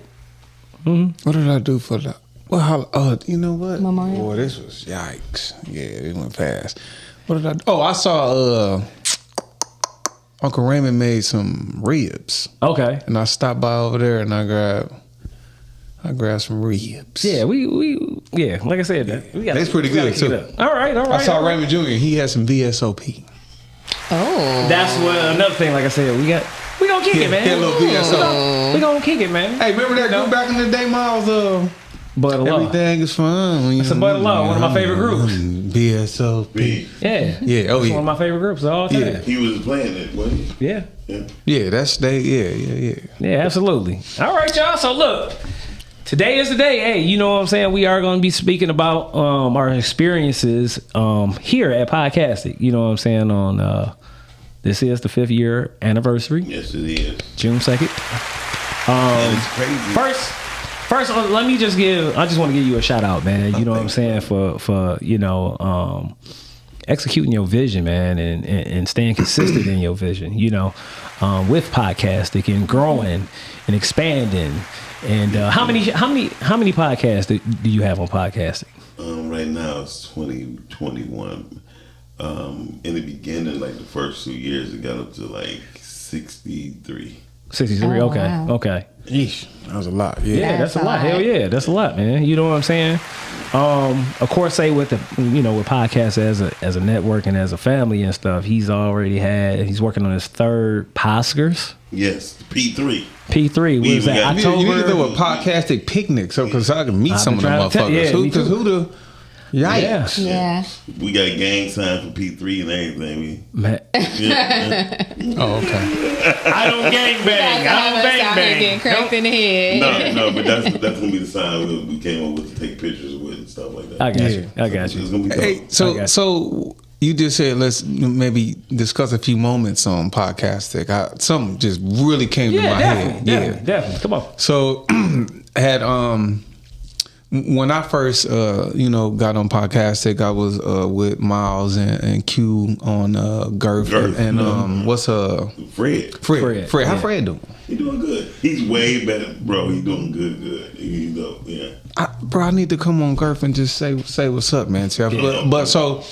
[SPEAKER 9] What did I do for the... Well, you know what?
[SPEAKER 8] Memorial.
[SPEAKER 9] Boy, this was yikes. Yeah, it went fast. What did I do? Oh, I saw Uncle Raymond made some ribs.
[SPEAKER 6] Okay.
[SPEAKER 9] And I stopped by over there and I grabbed some ribs.
[SPEAKER 6] Yeah, we like I said, we got.
[SPEAKER 9] That's pretty good too.
[SPEAKER 6] All right.
[SPEAKER 9] I saw Raymond Jr. He had some VSOP.
[SPEAKER 8] Oh,
[SPEAKER 6] that's what another thing. Like I said, we gonna kick it, man.
[SPEAKER 9] Get a little VSO.
[SPEAKER 6] We gonna kick it, man.
[SPEAKER 9] Hey, remember that group back in the day, Miles?
[SPEAKER 6] But
[SPEAKER 9] Everything is fun.
[SPEAKER 6] It's a But Law, one of my favorite groups.
[SPEAKER 9] VSOP.
[SPEAKER 6] Yeah.
[SPEAKER 9] Yeah. Oh
[SPEAKER 6] It's
[SPEAKER 9] yeah.
[SPEAKER 6] one of my favorite groups of all time.
[SPEAKER 9] Yeah.
[SPEAKER 7] He was playing it, wasn't he?
[SPEAKER 6] Yeah.
[SPEAKER 9] Yeah, that's they. Yeah.
[SPEAKER 6] Yeah, absolutely. All right, y'all. So look, today is the day. Hey, you know what I'm saying? We are going to be speaking about our experiences here at Podcastic. You know what I'm saying? On this is the 5th year anniversary.
[SPEAKER 7] Yes, it is.
[SPEAKER 6] June 2nd.
[SPEAKER 7] And it's crazy.
[SPEAKER 6] First, let me just I just want to give you a shout out, man. You know what I'm saying? For you know, executing your vision, man, and staying consistent in your vision, you know, with Podcastic and growing and expanding. And how many podcasts do you have on Podcastic?
[SPEAKER 7] Right now it's 2021. In the beginning, like the first 2 years, it got up to like 63.
[SPEAKER 6] 63.
[SPEAKER 8] Oh,
[SPEAKER 6] Okay.
[SPEAKER 8] wow.
[SPEAKER 6] Okay.
[SPEAKER 9] Yeesh, that was a lot. Yeah.
[SPEAKER 6] Yeah, that's a lot. Hell yeah, that's a lot, man. You know what I'm saying? Of course, say with with podcasts as a network and as a family and stuff, he's working on his 3rd Oscars.
[SPEAKER 7] Yes, P3.
[SPEAKER 6] P3 was that October?
[SPEAKER 9] You need to do a Podcastic picnic because I can meet some of them motherfuckers. Who the yikes.
[SPEAKER 8] Yeah.
[SPEAKER 7] We got gang sign for P3 and everything.
[SPEAKER 6] Man.
[SPEAKER 9] Oh, okay.
[SPEAKER 6] I don't gang bang. I don't bang bang.
[SPEAKER 8] Getting cracked in the head.
[SPEAKER 7] No, but that's gonna be the sign we came up with to take pictures with and stuff like that.
[SPEAKER 6] I got you.
[SPEAKER 7] It's gonna be dope.
[SPEAKER 9] Hey, so you just said let's maybe discuss a few moments on Podcastic. Something just really came to my head.
[SPEAKER 6] Definitely. Come on.
[SPEAKER 9] So had when I first got on Podcastic, I was with Miles and Q on Girth and what's Fred. How Fred doing?
[SPEAKER 7] He doing good. He's way better, bro. He's doing good. He's dope. Yeah.
[SPEAKER 9] I need to come on Girth and just say what's up, man. But so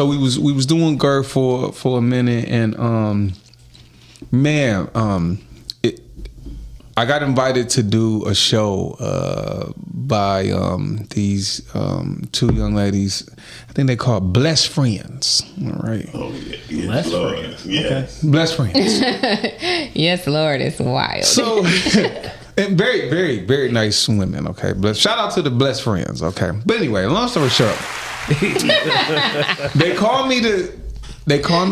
[SPEAKER 9] we was doing Girth for a minute, and I got invited to do a show by these 2 young ladies. I think they call it Blessed Friends. All right.
[SPEAKER 7] Oh yeah. Yes,
[SPEAKER 6] Blessed
[SPEAKER 7] Lord.
[SPEAKER 6] Friends.
[SPEAKER 7] Yes.
[SPEAKER 9] Okay. Blessed Friends.
[SPEAKER 8] Yes, Lord, it's wild.
[SPEAKER 9] So, and very, very, very nice women. Okay. Shout out to the Blessed Friends. Okay. But anyway, long story short, they called me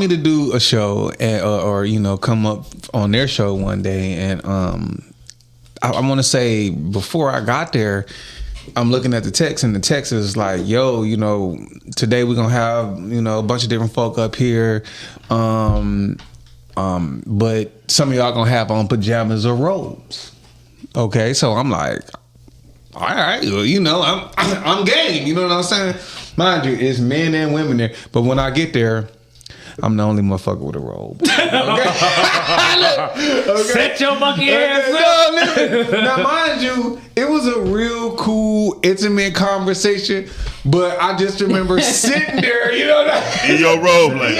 [SPEAKER 9] to do a show or come up on their show one day, and I want to say before I got there, I'm looking at the text, and the text is like, yo, today we're gonna have a bunch of different folk up here, but some of y'all gonna have on pajamas or robes. Okay, so I'm like, all right, well, I'm game. You know what I'm saying? Mind you, it's men and women there, but when I get there, I'm the only motherfucker with a robe. Okay.
[SPEAKER 6] Set your monkey ass up.
[SPEAKER 9] Now, mind you, it was a real cool, intimate conversation, but I just remember sitting there,
[SPEAKER 7] in your robe, like,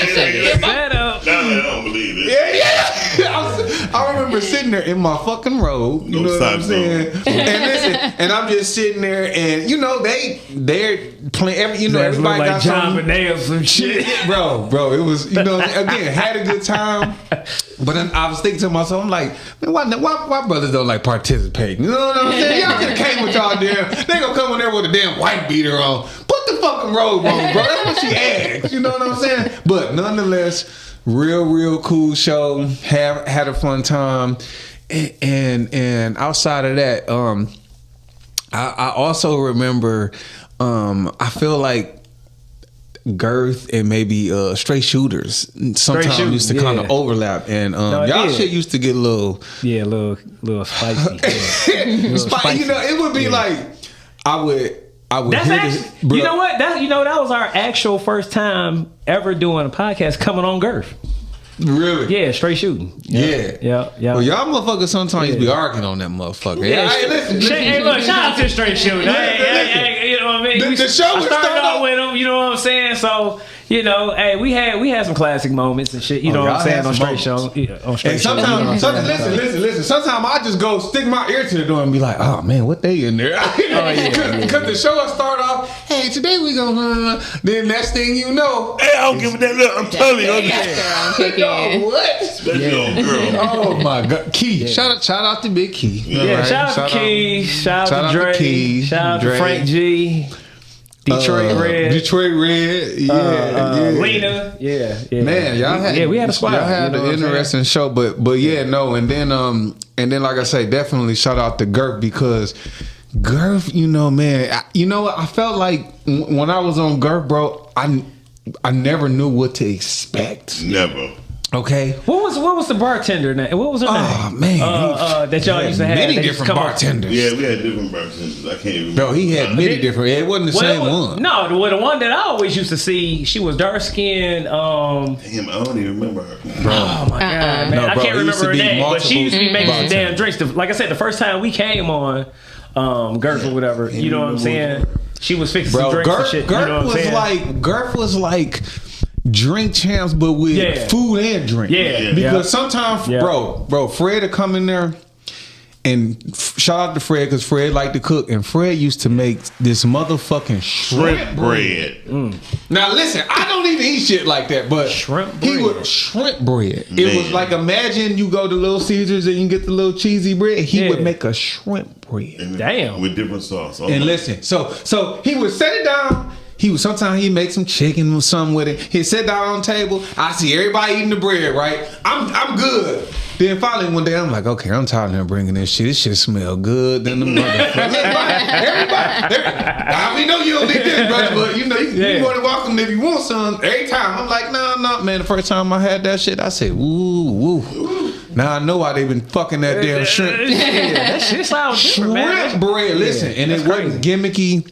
[SPEAKER 6] Set up.
[SPEAKER 7] I don't believe it.
[SPEAKER 9] Yeah. I remember remember sitting there in my fucking robe. You know what I'm saying? And listen, and I'm just sitting there, and you know they're playing. You know, everybody
[SPEAKER 6] like
[SPEAKER 9] got
[SPEAKER 6] John
[SPEAKER 9] some
[SPEAKER 6] Bonet or some shit.
[SPEAKER 9] bro. It was, you know, again, had a good time. But then I was thinking to myself, I'm like, man, why brothers don't like participating? You know what I'm saying? Y'all could have came with y'all there. They gonna come in there with a damn white beater on. Put the fucking robe on, bro. That's what she asked. You know what I'm saying? But nonetheless, real cool show. Had a fun time. And outside of that, I also remember, I feel like Girth and maybe straight shooters sometimes used to kind of overlap, and y'all shit used to get a little
[SPEAKER 6] spicy.
[SPEAKER 9] Spicy. You know, it would be like I would
[SPEAKER 6] that's
[SPEAKER 9] hear
[SPEAKER 6] actually,
[SPEAKER 9] this, bro.
[SPEAKER 6] you know what? That was our actual first time ever doing a podcast coming on Girth.
[SPEAKER 9] Really?
[SPEAKER 6] Yeah, straight shooting. Yeah.
[SPEAKER 9] Well, y'all motherfuckers sometimes used to be arguing on that motherfucker.
[SPEAKER 6] Yeah,
[SPEAKER 9] hey, listen.
[SPEAKER 6] Hey, look, shout out to straight shooting. Hey, you know what I mean?
[SPEAKER 9] The show was
[SPEAKER 6] started out with them. You know what I'm saying? So, you know, hey, we had some classic moments and shit. You know what I'm saying on straight show.
[SPEAKER 9] And sometimes, listen. Sometimes I just go stick my ear to the door and be like, oh man, what they in there? Because the show will start off, hey, today we gonna. Then next thing you know,
[SPEAKER 7] hey, I don't give a damn. Look, I'm telling you.
[SPEAKER 9] What?
[SPEAKER 7] Special girl.
[SPEAKER 9] Oh my God, Key. Shout out to Big Key.
[SPEAKER 6] Yeah, shout out to Key. Shout out to Dre. Shout out to Frank G. Detroit Red.
[SPEAKER 9] Yeah.
[SPEAKER 6] Lena. Yeah.
[SPEAKER 9] Man, y'all had
[SPEAKER 6] we had a squad.
[SPEAKER 9] Y'all had an interesting show, but yeah, no, and then like I say, definitely shout out to Girth, because Girth, you know, man, you know what? I felt like when I was on Girth, bro, I never knew what to expect.
[SPEAKER 7] Never.
[SPEAKER 9] Okay.
[SPEAKER 6] What was the bartender name? What was her name?
[SPEAKER 9] Oh man,
[SPEAKER 6] that y'all used to have
[SPEAKER 9] many different bartenders.
[SPEAKER 7] Yeah, we had different bartenders. I can't even.
[SPEAKER 9] Bro, he had many different. It wasn't the same one.
[SPEAKER 6] No, the one that I always used to see, she was dark skinned.
[SPEAKER 7] Damn, I don't even remember her.
[SPEAKER 9] Bro.
[SPEAKER 6] Oh my God, man, I can't remember her name, but she used to be making some damn drinks. Like I said, the first time we came on Girth or whatever, you know what I'm saying? She was fixing some drinks and shit.
[SPEAKER 9] Girth was like Drink Champs, but with food and drink.
[SPEAKER 6] Yeah.
[SPEAKER 9] Because sometimes, bro, Fred would come in there, and shout out to Fred, because Fred liked to cook, and Fred used to make this motherfucking shrimp bread. Now listen, I don't even eat shit like that, but shrimp bread. It was like, imagine you go to Little Caesars and you get the little cheesy bread. He would make a shrimp bread.
[SPEAKER 6] Damn.
[SPEAKER 7] With different sauce.
[SPEAKER 9] And listen, so he would set it down. Sometimes he'd make some chicken or something with it. He'd sit down on the table. I see everybody eating the bread, right? I'm good. Then finally one day I'm like, okay, I'm tired of him bringing this shit. This shit smell good than the motherfucker. Everybody. I know you don't need this, brother, but you know, you more than welcome if you want some. Every time I'm like, no, man. The first time I had that shit, I said, woo. Now I know why they've been fucking that damn shrimp.
[SPEAKER 6] That shit sounds different, man.
[SPEAKER 9] Shrimp bread. Listen, and it wasn't gimmicky.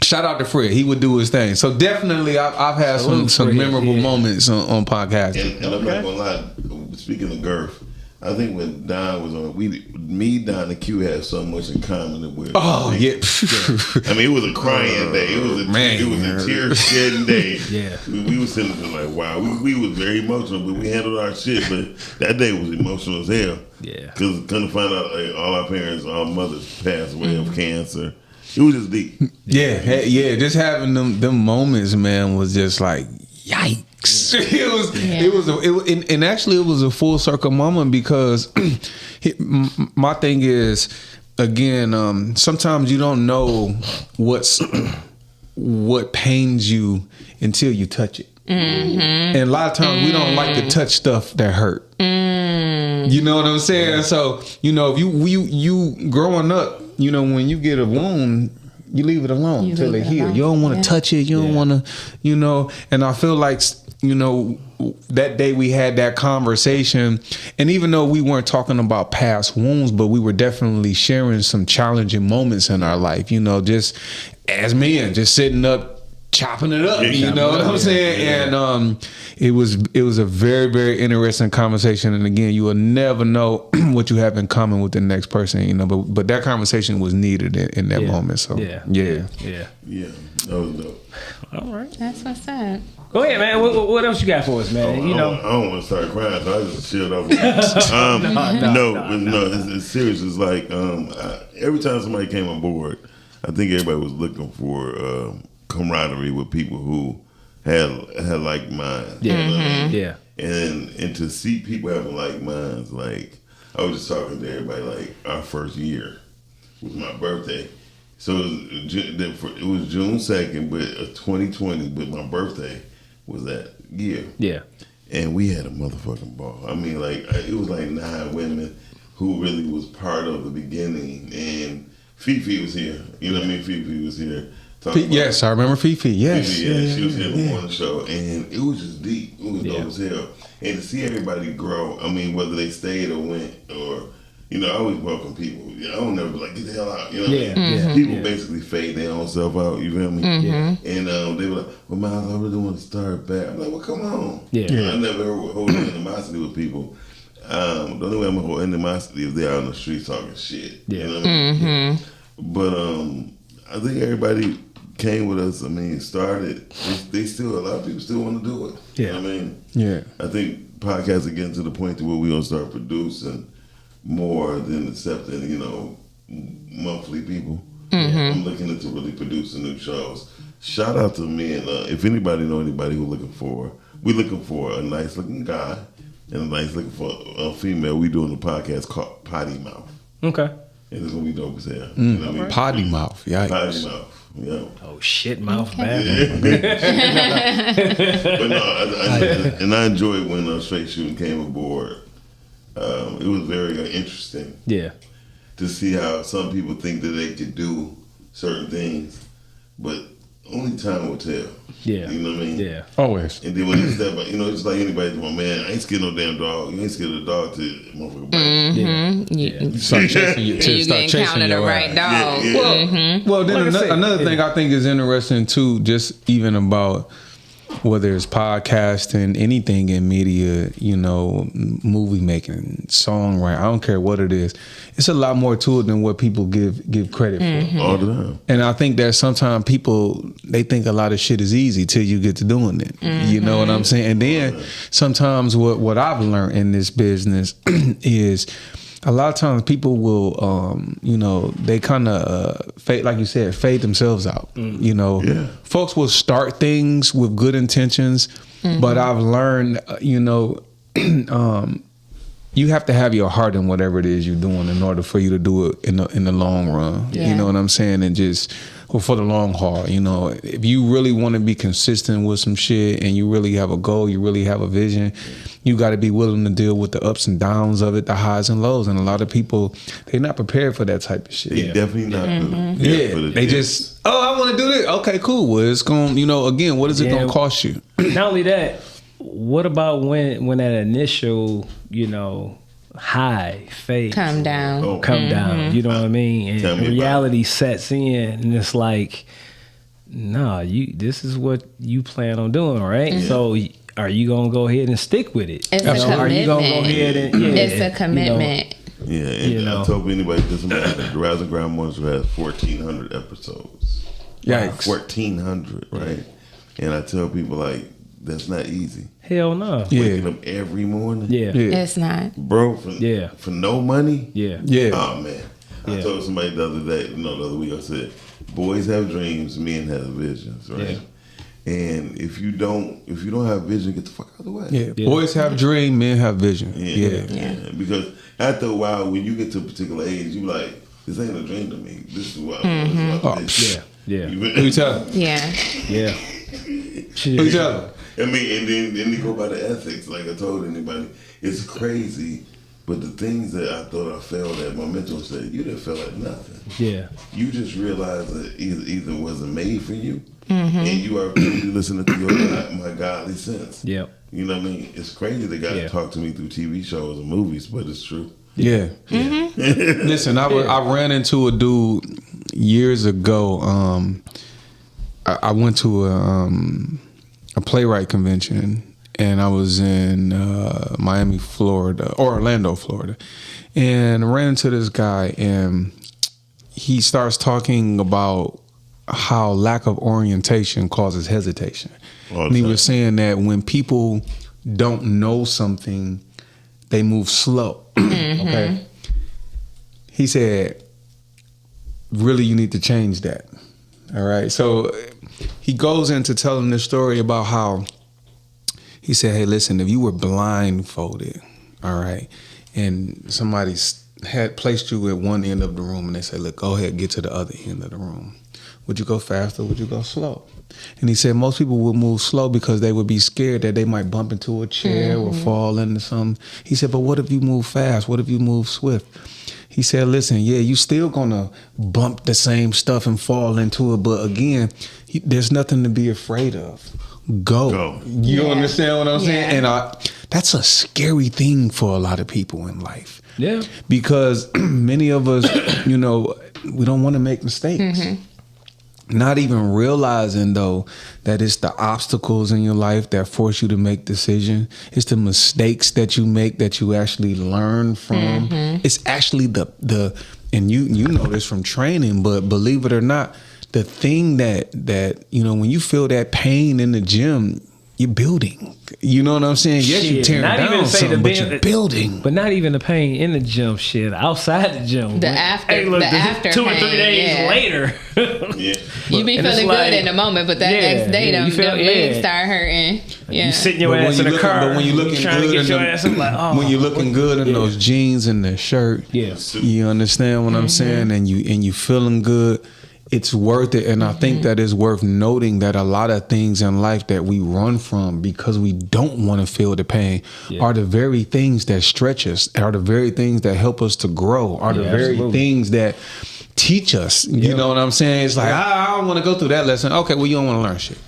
[SPEAKER 9] Shout out to Fred. He would do his thing. So definitely, I've had some memorable moments on podcasting.
[SPEAKER 7] And I'm not gonna lie. Speaking of Girth, I think when Don was on, me, Don, and Q had so much in common that we're.
[SPEAKER 9] Oh yeah.
[SPEAKER 7] I mean, it was a crying day. It was a tear shedding day.
[SPEAKER 6] Yeah.
[SPEAKER 7] We were sitting there like, wow. We was very emotional, but we handled our shit. But that day was emotional as hell.
[SPEAKER 6] Yeah.
[SPEAKER 7] Because couldn't find out all our parents, our mothers passed away of cancer. It was just deep.
[SPEAKER 9] Yeah. Just having them moments, man, was just like, yikes. And actually it was a full circle moment, because my thing is, again, sometimes you don't know what pains you until you touch it. Mm-hmm. And a lot of times we don't like to touch stuff that hurt. You know what I'm saying? So, you know, if you growing up, you know, when you get a wound, you leave it alone until it heals. You don't want to touch it. You don't want to, you know. And I feel like, you know, that day we had that conversation, and even though we weren't talking about past wounds, but we were definitely sharing some challenging moments in our life. You know, just as men, just sitting up chopping it up, you know what I'm saying? Yeah. And it was a very, very interesting conversation. And again, you will never know what you have in common with the next person, you know. But that conversation was needed in that moment. So
[SPEAKER 7] Yeah, that was dope.
[SPEAKER 6] All right,
[SPEAKER 8] that's what's up.
[SPEAKER 6] Go ahead, man. What else you got for us, man?
[SPEAKER 7] I don't want to start crying, so I just chilled off. No, it's serious. It's like every time somebody came on board, I think everybody was looking for camaraderie with people who had like minds.
[SPEAKER 6] Yeah.
[SPEAKER 7] And to see people having like minds, like I was just talking to everybody, like our first year was my birthday. So it was June 2nd, but 2020, but my birthday was that year.
[SPEAKER 6] Yeah.
[SPEAKER 7] And we had a motherfucking ball. I mean, like, it was like 9 women who really was part of the beginning. And Fifi was here. You know what I mean? Fifi was here.
[SPEAKER 9] Yes, I remember Fifi. Yes.
[SPEAKER 7] Fifi, she was here on the morning show. And it was just deep. It was dope as hell. And to see everybody grow, I mean, whether they stayed or went or... You know, I always welcome people. I don't never be like, get the hell out. You know what I mean? People basically fade their own self out. You feel me? And they were like, well, Miles, I really want to start back. I'm like, well, come on. I never hold animosity with people. The only way I'm going to hold animosity is they're out on the streets talking shit. You know what I mean? But I think everybody came with us. I mean, started. They still, a lot of people still want to do it. You know what I mean?
[SPEAKER 9] Yeah.
[SPEAKER 7] I think podcasts are getting to the point to where we're going to start producing more than accepting, you know, monthly people. I'm looking into really producing new shows. Shout out to me, and if anybody know anybody who's we're looking for a nice looking guy and a nice looking for a female. We doing a podcast called Potty Mouth.
[SPEAKER 6] Okay.
[SPEAKER 7] And it's gonna be dope as hell. You know what I mean?
[SPEAKER 9] Potty Mouth, yikes.
[SPEAKER 7] Potty Mouth. Yeah.
[SPEAKER 6] Oh shit, mouth, man.
[SPEAKER 7] But no, I enjoyed when Straight Shooting came aboard. It was very interesting.
[SPEAKER 6] Yeah.
[SPEAKER 7] To see how some people think that they could do certain things, but only time will tell.
[SPEAKER 6] Yeah.
[SPEAKER 7] You know what I mean?
[SPEAKER 6] Yeah.
[SPEAKER 9] Always.
[SPEAKER 7] And then when you step up, you know, just like anybody, well, man, I ain't scared no damn dog. You ain't scared of a dog till motherfucker bite.
[SPEAKER 8] You
[SPEAKER 9] start chasing you.
[SPEAKER 8] you encounter the right dog.
[SPEAKER 9] Well, then another thing I think is interesting too, just even about whether it's podcasting, anything in media, you know, movie making, songwriting, I don't care what it is. It's a lot more to it than what people give credit for.
[SPEAKER 7] All the time.
[SPEAKER 9] And I think that sometimes people, they think a lot of shit is easy till you get to doing it. You know what I'm saying? And then sometimes what I've learned in this business is a lot of times people will, you know, they kind of, like you said, fade themselves out. You know, folks will start things with good intentions, but I've learned, you know, you have to have your heart in whatever it is you're doing in order for you to do it in the long run. You know what I'm saying? And just for the long haul, you know, if you really want to be consistent with some shit and you really have a goal, you really have a vision, you got to be willing to deal with the ups and downs of it, the highs and lows. And a lot of people, they're not prepared for that type of shit.
[SPEAKER 7] They definitely not.
[SPEAKER 9] They just, I want to do this. Okay, cool. Well, it's going to, you know, again, what is it going to cost you?
[SPEAKER 6] Not only that, what about when that initial, you know, high phase
[SPEAKER 8] come down,
[SPEAKER 6] down, you know what I mean? And reality sets in, and it's like, nah, this is what you plan on doing, right? So are you gonna go ahead and stick with it?
[SPEAKER 8] It's a commitment.
[SPEAKER 6] Are you gonna go ahead and
[SPEAKER 8] it's a commitment.
[SPEAKER 7] You know? Yeah, and I told anybody this about the Rise and Grind Monster has 1,400 episodes.
[SPEAKER 9] Yikes.
[SPEAKER 7] 1,400, right? And I tell people, like, that's not easy.
[SPEAKER 6] Hell no.
[SPEAKER 7] Waking up every morning.
[SPEAKER 8] It's not.
[SPEAKER 7] Bro, for no money? Oh, man. I told somebody the other week, I said, boys have dreams, men have visions, right? And if you don't have vision, get the fuck out of the way.
[SPEAKER 9] Boys have dream, men have vision.
[SPEAKER 7] Because after a while, when you get to a particular age, you be like, this ain't a dream to me. This is what I'm
[SPEAKER 9] Who you tell?
[SPEAKER 7] Who you tell? I mean, and then they go by the ethics. Like I told anybody, it's crazy. But the things that I thought I failed at, my mentor said, you didn't fail at nothing. You just realized that either wasn't made for you, and you are really listening to my godly sense. You know what I mean? It's crazy they got to talk to me through TV shows and movies, but it's true.
[SPEAKER 9] Listen, I ran into a dude years ago. I went to a playwright convention, and I was in Miami, Florida, or Orlando, Florida, and ran into this guy, and he starts talking about how lack of orientation causes hesitation. And he was saying that when people don't know something, they move slow. Okay. He said, really, you need to change that. All right. So he goes into telling this story about how he said, hey, listen, if you were blindfolded, all right, and somebody had placed you at one end of the room and they said, look, go ahead, get to the other end of the room. Would you go fast or would you go slow? And he said most people would move slow because they would be scared that they might bump into a chair or fall into something. He said, but what if you move fast? What if you move swift? He said, listen, yeah, you still gonna bump the same stuff and fall into it. But again, there's nothing to be afraid of. Go. You understand what I'm saying? And that's a scary thing for a lot of people in life. Yeah. Because many of us, you know, we don't want to make mistakes. Not even realizing, though, that it's the obstacles in your life that force you to make decisions. It's the mistakes that you make that you actually learn from. It's actually the and you know this from training, but believe it or not, the thing that you know, when you feel that pain in the gym, you're building. You know what I'm saying? Yes, you're tearing down something, but you're building.
[SPEAKER 6] But not even the pain in the gym, shit. Outside the gym.
[SPEAKER 8] The after
[SPEAKER 6] 2 or 3 days later.
[SPEAKER 8] You be feeling good in the moment, but that next day, them legs start hurting.
[SPEAKER 6] You sit your ass in the car.
[SPEAKER 9] But when you're looking good, when you're looking good in those jeans and the shirt, you understand what I'm saying? And you feeling good. It's worth it, and I think that it's worth noting that a lot of things in life that we run from because we don't want to feel the pain are the very things that stretch us, are the very things that help us to grow, are the very things that teach us. You know what I'm saying? It's like, I don't want to go through that lesson. Okay, well, you don't want to learn shit.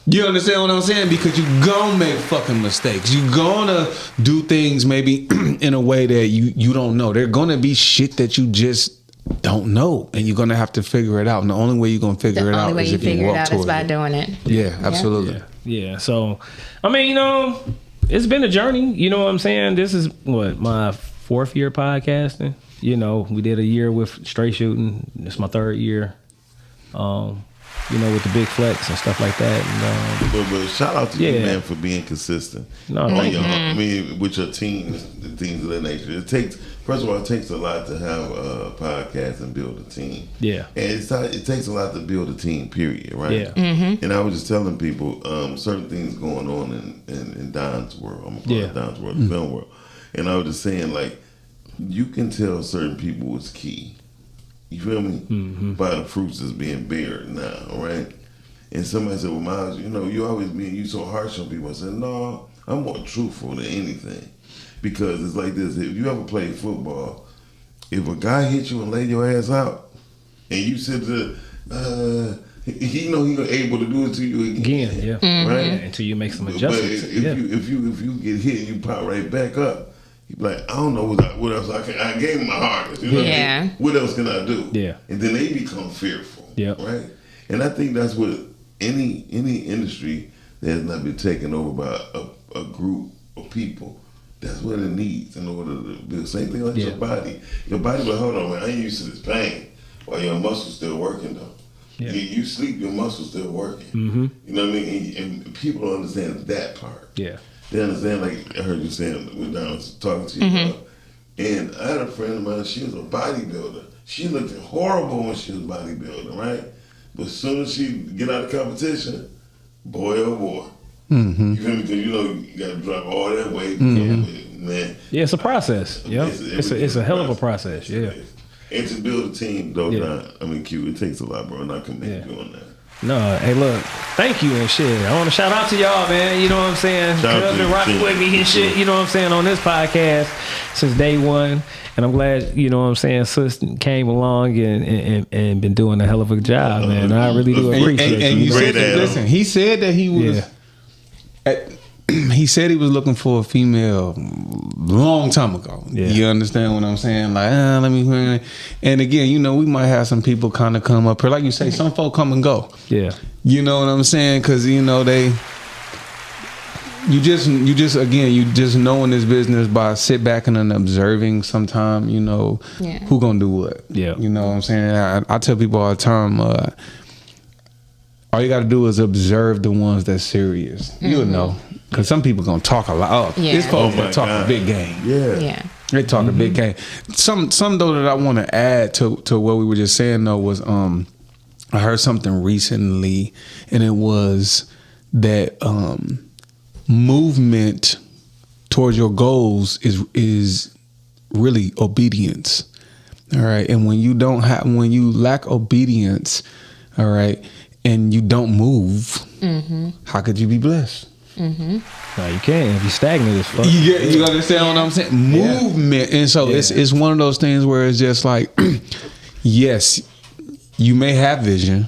[SPEAKER 9] You understand what I'm saying? Because you're going to make fucking mistakes. You're going to do things maybe in a way that you don't know. There's going to be shit that you just don't know, and you're gonna have to figure it out. And the only way you're gonna figure it out is if you walk towards it. The only way you figure it out is by doing it. Yeah, absolutely.
[SPEAKER 6] Yeah. So, I mean, you know, it's been a journey. You know what I'm saying? This is my 4th year podcasting. You know, we did a year with straight shooting. It's my 3rd year. You know, with the big flex and stuff like that. And,
[SPEAKER 7] but shout out to you, man, for being consistent.
[SPEAKER 6] No, thank you.
[SPEAKER 7] I mean, with your team, the things of that nature. First of all, it takes a lot to have a podcast and build a team. Yeah. And it takes a lot to build a team, period, right? Yeah. And I was just telling people certain things going on in Don's world. I'm going to call it Don's world, the film world. And I was just saying, like, you can tell certain people is key. You feel me? By the fruits that's being bared now, right? And somebody said, well, Miles, you know, you so harsh on people. I said, no, I'm more truthful than anything. Because it's like this, if you ever play football, if a guy hit you and lay your ass out, and you sit there, he know he able to do it to you again. Right?
[SPEAKER 6] Yeah, until you make some adjustments.
[SPEAKER 7] But if you get hit and you pop right back up, you be like, I don't know what else I gave him my hardest. You know what I mean? What else can I do? Yeah. And then they become fearful. Yeah. Right? And I think that's what any industry that has not been taken over by a group of people, that's what it needs in order to build. Same thing like your body. Your body, but hold on, man, I ain't used to this pain while your muscles still working though. Yeah. You sleep, your muscles still working. You know what I mean? And people don't understand that part. Yeah. They understand, like I heard you saying when I was talking to you about. And I had a friend of mine, she was a bodybuilder. She looked horrible when she was bodybuilding, right? But as soon as she get out of competition, boy oh boy. You feel me? Because you know you got to drop all that weight, man.
[SPEAKER 6] Yeah, it's a process. Yeah, it's a hell of a process. Yeah.
[SPEAKER 7] And to build a team, though, I mean, Q, it takes a lot, bro, and I commend you on that.
[SPEAKER 6] No, hey, look, thank you and shit. I want to shout out to y'all, man. You know what I'm saying? Cuz been rocking with me and shit. You know what I'm saying, on this podcast since day one. And I'm glad, you know what I'm saying, sis came along and been doing a hell of a job, man. I really do appreciate it.
[SPEAKER 9] And you said that, listen, he said that he was he said he was looking for a female long time ago. Yeah. You understand what I'm saying? Like, let me. And again, you know, we might have some people kind of come up here, like you say, some folk come and go. Yeah. You know what I'm saying? Because you know you just know in this business by sit back and observing sometime, you know, who gonna do what. Yeah. You know what I'm saying? I tell people all the time, all you got to do is observe the ones that's serious. You'll know. Because some people going to talk a lot. This folks going to talk a big game. Yeah. They talk a big game. Some though that I want to add to what we were just saying though was I heard something recently, and it was that movement towards your goals is really obedience. All right. And when you lack obedience, all right, and you don't move, how could you be blessed?
[SPEAKER 6] No, you can't. If you're stagnant as fuck.
[SPEAKER 9] You understand what I'm saying? Movement. And so it's one of those things where it's just like, yes, you may have vision,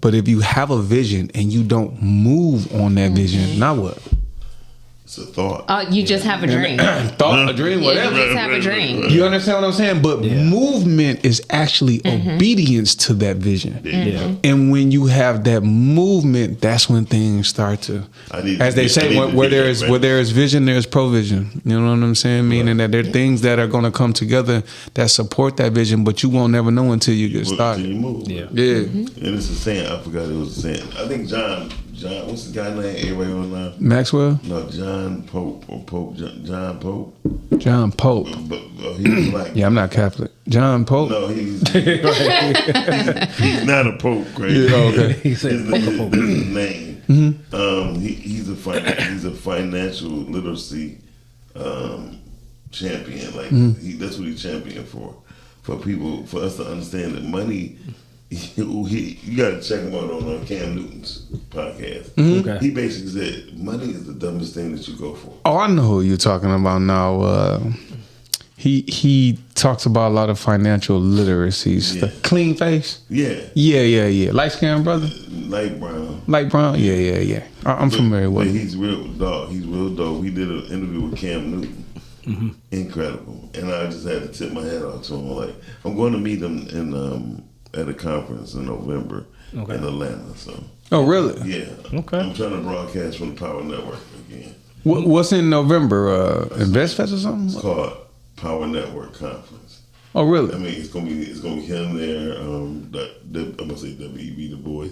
[SPEAKER 9] but if you have a vision and you don't move on that vision, now what?
[SPEAKER 7] It's a thought.
[SPEAKER 8] You just have a dream.
[SPEAKER 9] A dream, whatever.
[SPEAKER 8] You just have a dream.
[SPEAKER 9] You understand what I'm saying? But movement is actually obedience to that vision. And when you have that movement, that's when things start to, as they say, where there is vision, there's provision. You know what I'm saying? Meaning that there are things that are going to come together that support that vision, but you won't never know until you get started.
[SPEAKER 7] Until you move.
[SPEAKER 9] And
[SPEAKER 7] it's a saying. I forgot it was a saying. I think John, what's the guy name? Everybody online?
[SPEAKER 9] Maxwell?
[SPEAKER 7] No, John Pope or Pope. John Pope.
[SPEAKER 9] John Pope.
[SPEAKER 7] But he's black.
[SPEAKER 9] Yeah, I'm not Catholic. John Pope.
[SPEAKER 7] No, he's not a pope. Right?
[SPEAKER 9] Okay.
[SPEAKER 7] He said his name. He's a financial literacy champion. Like that's what he's championing for people, for us to understand that money. You got to check him out on Cam Newton's podcast. He basically said money is the dumbest thing that you go for.
[SPEAKER 9] Oh, I know who you're talking about now. He talks about a lot of financial literacies. The clean face. Yeah. Light skinned brother.
[SPEAKER 7] Light brown.
[SPEAKER 9] Yeah. I'm familiar with him.
[SPEAKER 7] He's real dog. He did an interview with Cam Newton. Incredible. And I just had to tip my hat off to him. Like, I'm going to meet him in at a conference in November in Atlanta. So.
[SPEAKER 9] Oh, really?
[SPEAKER 7] Yeah. Okay. I'm trying to broadcast from the Power Network again.
[SPEAKER 9] What's in November? InvestFest or something?
[SPEAKER 7] It's called Power Network Conference.
[SPEAKER 9] Oh, really?
[SPEAKER 7] I mean, it's gonna be him there. I'm gonna say W.E.B. Du Bois.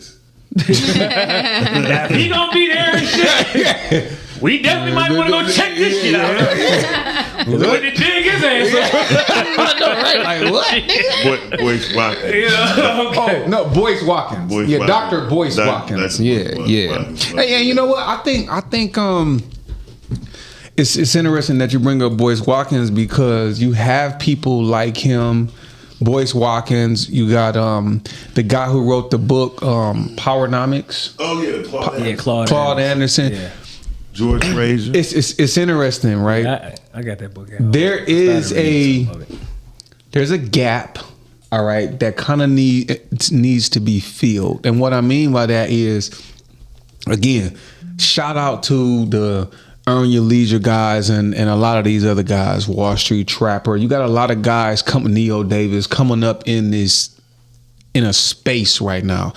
[SPEAKER 6] Now, if he gonna be there and shit, we definitely might want to go check this shit out. What the dig his ass up?
[SPEAKER 9] Like what?
[SPEAKER 7] Boyce Watkins.
[SPEAKER 9] Oh no, Boyce Watkins. Dr. Boyce Watkins. Yeah. Hey, and you know what? I think it's interesting that you bring up Boyce Watkins because you have people like him. Boyce Watkins, you got the guy who wrote the book Powernomics.
[SPEAKER 7] Oh yeah,
[SPEAKER 9] Claude Anderson.
[SPEAKER 7] Yeah. George Fraser.
[SPEAKER 9] It's interesting, right?
[SPEAKER 6] I got that book.
[SPEAKER 9] There's a gap, all right, that kind of needs to be filled, and what I mean by that is, again, shout out to the Earn Your Leisure guys and a lot of these other guys, Wall Street Trapper. You got a lot of guys coming, Neo Davis, coming up in a space right now.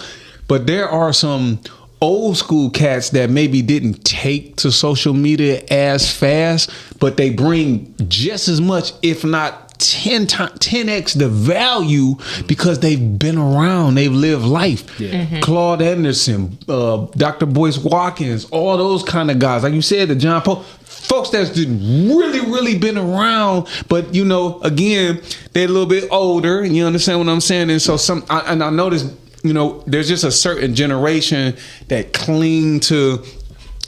[SPEAKER 9] But there are some old school cats that maybe didn't take to social media as fast, but they bring just as much, if not 10x the value because they've been around, they've lived life. Claude Anderson, Dr. Boyce Watkins, all those kind of guys, like you said, the John Pope, folks that's really been around, but you know, again, they're a little bit older. You understand what I'm saying? And so I noticed, you know, there's just a certain generation that cling to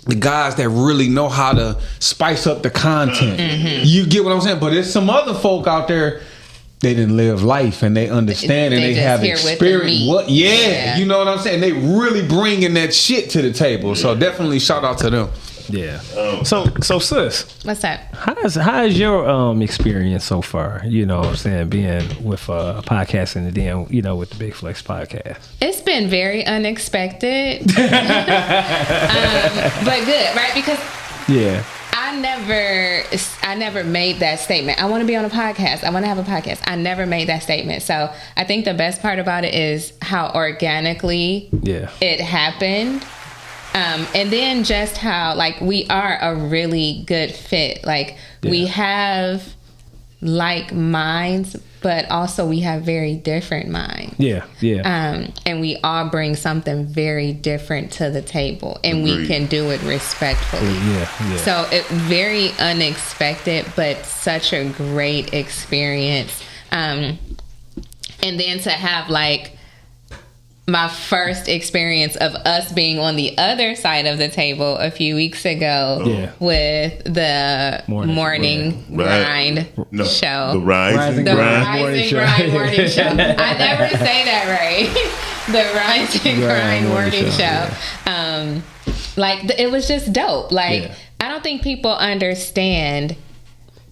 [SPEAKER 9] the guys that really know how to spice up the content. You get what I'm saying? But there's some other folk out there, they didn't live life and they understand and they have experience. You know what I'm saying? They really bringing that shit to the table. So definitely shout out to them.
[SPEAKER 6] Yeah. So sis,
[SPEAKER 8] what's up?
[SPEAKER 6] How's your experience so far? You know what I'm saying, being with podcasting and then, you know, with the Big Flex podcast.
[SPEAKER 8] It's been very unexpected. But good, right? Because
[SPEAKER 6] Yeah.
[SPEAKER 8] I never made that statement. I want to be on a podcast. I want to have a podcast. I never made that statement. So I think the best part about it is how organically it happened. And then just how, like, we are a really good fit. Like, we have like minds, but also we have very different minds.
[SPEAKER 6] Yeah.
[SPEAKER 8] And we all bring something very different to the table, and we can do it respectfully.
[SPEAKER 6] Yeah.
[SPEAKER 8] So it very unexpected, but such a great experience. And then to have like my first experience of us being on the other side of the table a few weeks ago with the morning grind show.
[SPEAKER 7] The Rising
[SPEAKER 8] Grind morning show. I never say that right. The Rising Grind morning show. It was just dope. I don't think people understand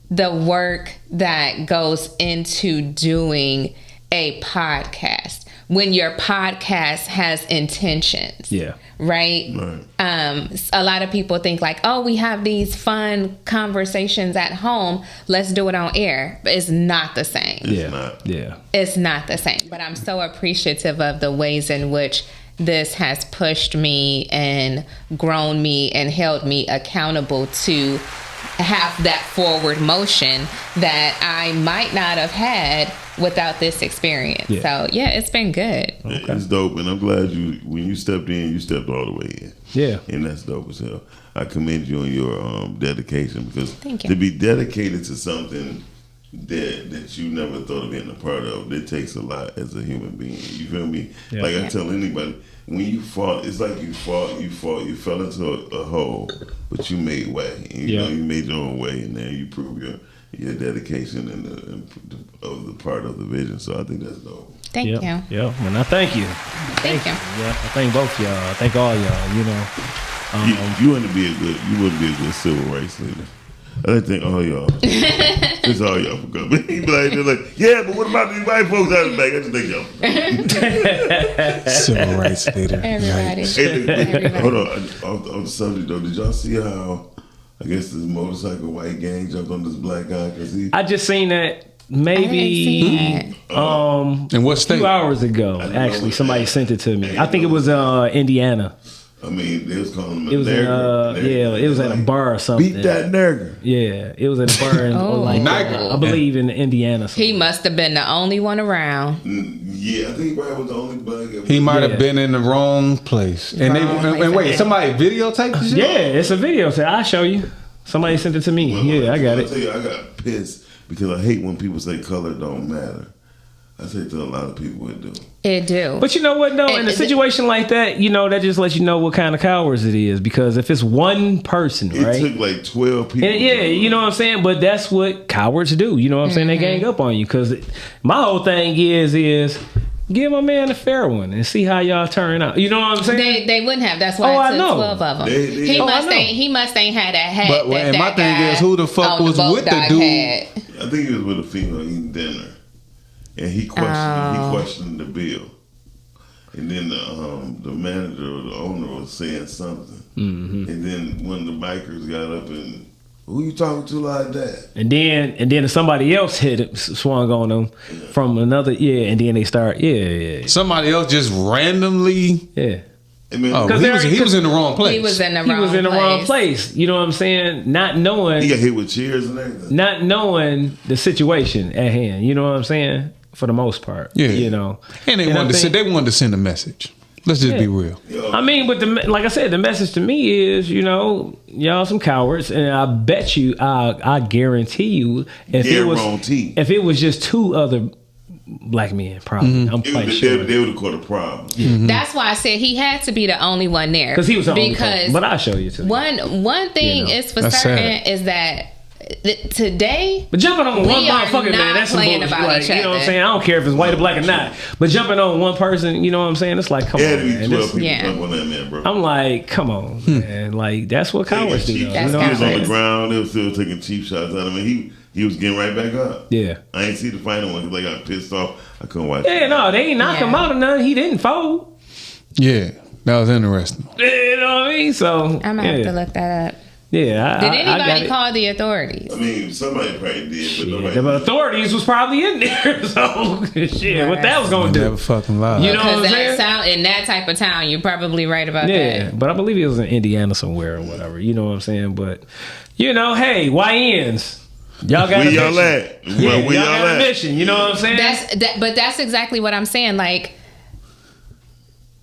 [SPEAKER 8] the work that goes into doing a podcast. When your podcast has intentions, right? A lot of people think like, oh, we have these fun conversations at home, let's do it on air. But it's not the same. It's not the same. But I'm so appreciative of the ways in which this has pushed me and grown me and held me accountable to have that forward motion that I might not have had without this experience. So it's been good.
[SPEAKER 7] It's dope, and I'm glad when you stepped in, you stepped all the way in. And that's dope as hell. I commend you on your dedication, because to be dedicated to something that you never thought of being a part of, it takes a lot as a human being. You feel me? Like I tell anybody, when you fought, it's like you fell into a hole, but you made way. And, you know, you made your own way, and then you prove your dedication and the part of the vision. So I think that's dope.
[SPEAKER 8] Thank you.
[SPEAKER 6] Yeah, and I thank you.
[SPEAKER 8] Thank you.
[SPEAKER 6] Yeah, I thank both y'all. I thank all y'all. You know,
[SPEAKER 7] you wouldn't be a good civil rights leader. I think all y'all. It's all y'all for coming. They're like, yeah, but what about these white folks out the back? I just think y'all.
[SPEAKER 9] Civil rights leader.
[SPEAKER 8] Everybody.
[SPEAKER 7] Hey, hold on. On the subject though, did y'all see how I guess this motorcycle white gang jumped on this black guy?
[SPEAKER 6] I just seen that maybe
[SPEAKER 9] in what state?
[SPEAKER 6] 2 hours ago. Actually, somebody sent it to me. I think it was Indiana.
[SPEAKER 7] I mean, they was calling him
[SPEAKER 6] it was it was at a bar or something.
[SPEAKER 7] Beat that nigger.
[SPEAKER 6] Yeah, it was at a bar in I believe in Indiana.
[SPEAKER 8] He must have been the only one around.
[SPEAKER 7] Yeah, I think he probably was the only black.
[SPEAKER 9] He might have been in the wrong place. And wait, somebody videotaped the shit?
[SPEAKER 6] Yeah, it's a video. So I'll show you. Somebody sent it to me. I got it.
[SPEAKER 7] I tell you, I got pissed because I hate when people say color don't matter. I say to a lot of people it do.
[SPEAKER 8] It do.
[SPEAKER 6] But you know what, though? In a situation like that, you know, that just lets you know what kind of cowards it is. Because if it's one person, right?
[SPEAKER 7] It took like 12 people.
[SPEAKER 6] And you know what I'm saying? But that's what cowards do. You know what I'm saying? They gang up on you. Because my whole thing is give my man a fair one and see how y'all turn out. You know what I'm saying?
[SPEAKER 8] They wouldn't have. That's why I took 12 of them. He must ain't had a hat.
[SPEAKER 9] But my thing is, who the fuck was with the dude?
[SPEAKER 7] I think he was with a female eating dinner. And he questioned the bill, and then the manager or the owner was saying something, and then one of the bikers got up and, who you talking to like that? And
[SPEAKER 6] then somebody else swung on them from another and then they start
[SPEAKER 9] somebody else just randomly because he was in the wrong place.
[SPEAKER 8] He was in the wrong place.
[SPEAKER 6] You know what I'm saying? Not knowing
[SPEAKER 7] he got hit with chairs and everything.
[SPEAKER 6] Not knowing the situation at hand. You know what I'm saying? For the most part, you know,
[SPEAKER 9] and they wanted to send a message. Let's just be real.
[SPEAKER 6] I mean, but like I said, the message to me is, you know, y'all some cowards, and I bet you, I guarantee you, if it was just two other black men, probably, I'm quite sure
[SPEAKER 7] they would have caught a problem.
[SPEAKER 8] That's why I said he had to be the only one there,
[SPEAKER 6] because he was the only person. But I'll show you too.
[SPEAKER 8] One thing is for certain is that. Today,
[SPEAKER 6] but jumping on one motherfucker, man, that's some bullshit. Like, you know what I'm saying? I don't care if it's white or black or not. But jumping on one person, you know what I'm saying? It's like, come on, man. I'm like, come on, man. Like, that's what cowards do.
[SPEAKER 7] He was on the ground. They were still taking cheap shots at him, and he was getting right back up.
[SPEAKER 6] Yeah,
[SPEAKER 7] I ain't see the final one because I got pissed off. I couldn't watch.
[SPEAKER 6] Yeah, no, they ain't knock him out or nothing. He didn't fold.
[SPEAKER 9] Yeah, that was interesting.
[SPEAKER 6] You know what I mean? So
[SPEAKER 8] I'm gonna have to look that up.
[SPEAKER 6] Yeah.
[SPEAKER 8] Did anybody call the authorities?
[SPEAKER 7] I mean, somebody probably did, but nobody.
[SPEAKER 6] The authorities was probably in there. So shit, what that was gonna do?
[SPEAKER 9] Never fucking lie.
[SPEAKER 6] You know what I'm saying?
[SPEAKER 8] In that type of town, you're probably right about that.
[SPEAKER 6] Yeah, but I believe it was in Indiana somewhere or whatever. You know what I'm saying? But hey, YNs. Y'all got a mission.
[SPEAKER 7] Y'all at?
[SPEAKER 6] Yeah, y'all got a mission. You know what I'm saying?
[SPEAKER 8] But that's exactly what I'm saying. Like,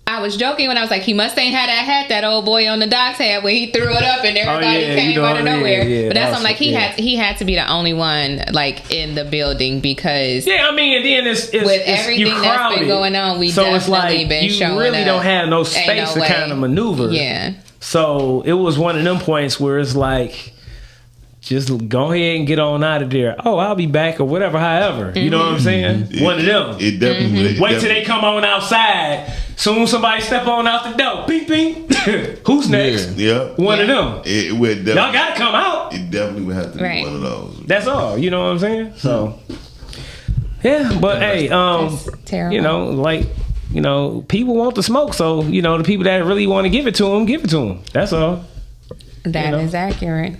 [SPEAKER 8] I was joking when I was like, he must ain't had that hat that old boy on the docks had when he threw it up and everybody came out of nowhere. Yeah, but that's something like he had to be the only one like in the building because
[SPEAKER 6] and then it's
[SPEAKER 8] with everything that's been going on, we definitely been showing up.
[SPEAKER 6] You really don't have no space to kind of maneuver.
[SPEAKER 8] Yeah.
[SPEAKER 6] So it was one of them points where it's like, just go ahead and get on out of there. Oh, I'll be back or whatever, however. You know what I'm saying? One of them.
[SPEAKER 7] It definitely.
[SPEAKER 6] Wait till they come on outside. Soon somebody step on out the door. Bing, bing. Who's next?
[SPEAKER 7] Yeah.
[SPEAKER 6] One of them.
[SPEAKER 7] It would definitely,
[SPEAKER 6] y'all got to come out.
[SPEAKER 7] It definitely would have to be one of those.
[SPEAKER 6] That's all. You know what I'm saying? So, yeah. But, hey, people want the smoke. So, the people that really want to give it to them. That's all.
[SPEAKER 8] That is accurate.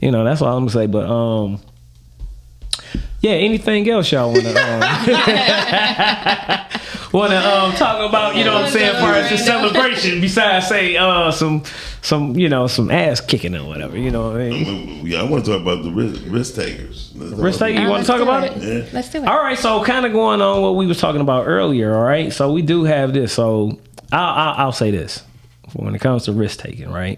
[SPEAKER 6] That's all I'm gonna say. But anything else y'all wanna talk about? You know what I'm saying? As far as the celebration, besides say some ass kicking or whatever. You know what I mean?
[SPEAKER 7] Yeah, I want to talk about the risk takers.
[SPEAKER 6] Risk takers. You want to talk about it?
[SPEAKER 7] Yeah.
[SPEAKER 8] Let's do it.
[SPEAKER 6] All right. So kind of going on what we was talking about earlier. All right. So we do have this. So I'll say this when it comes to risk taking, right?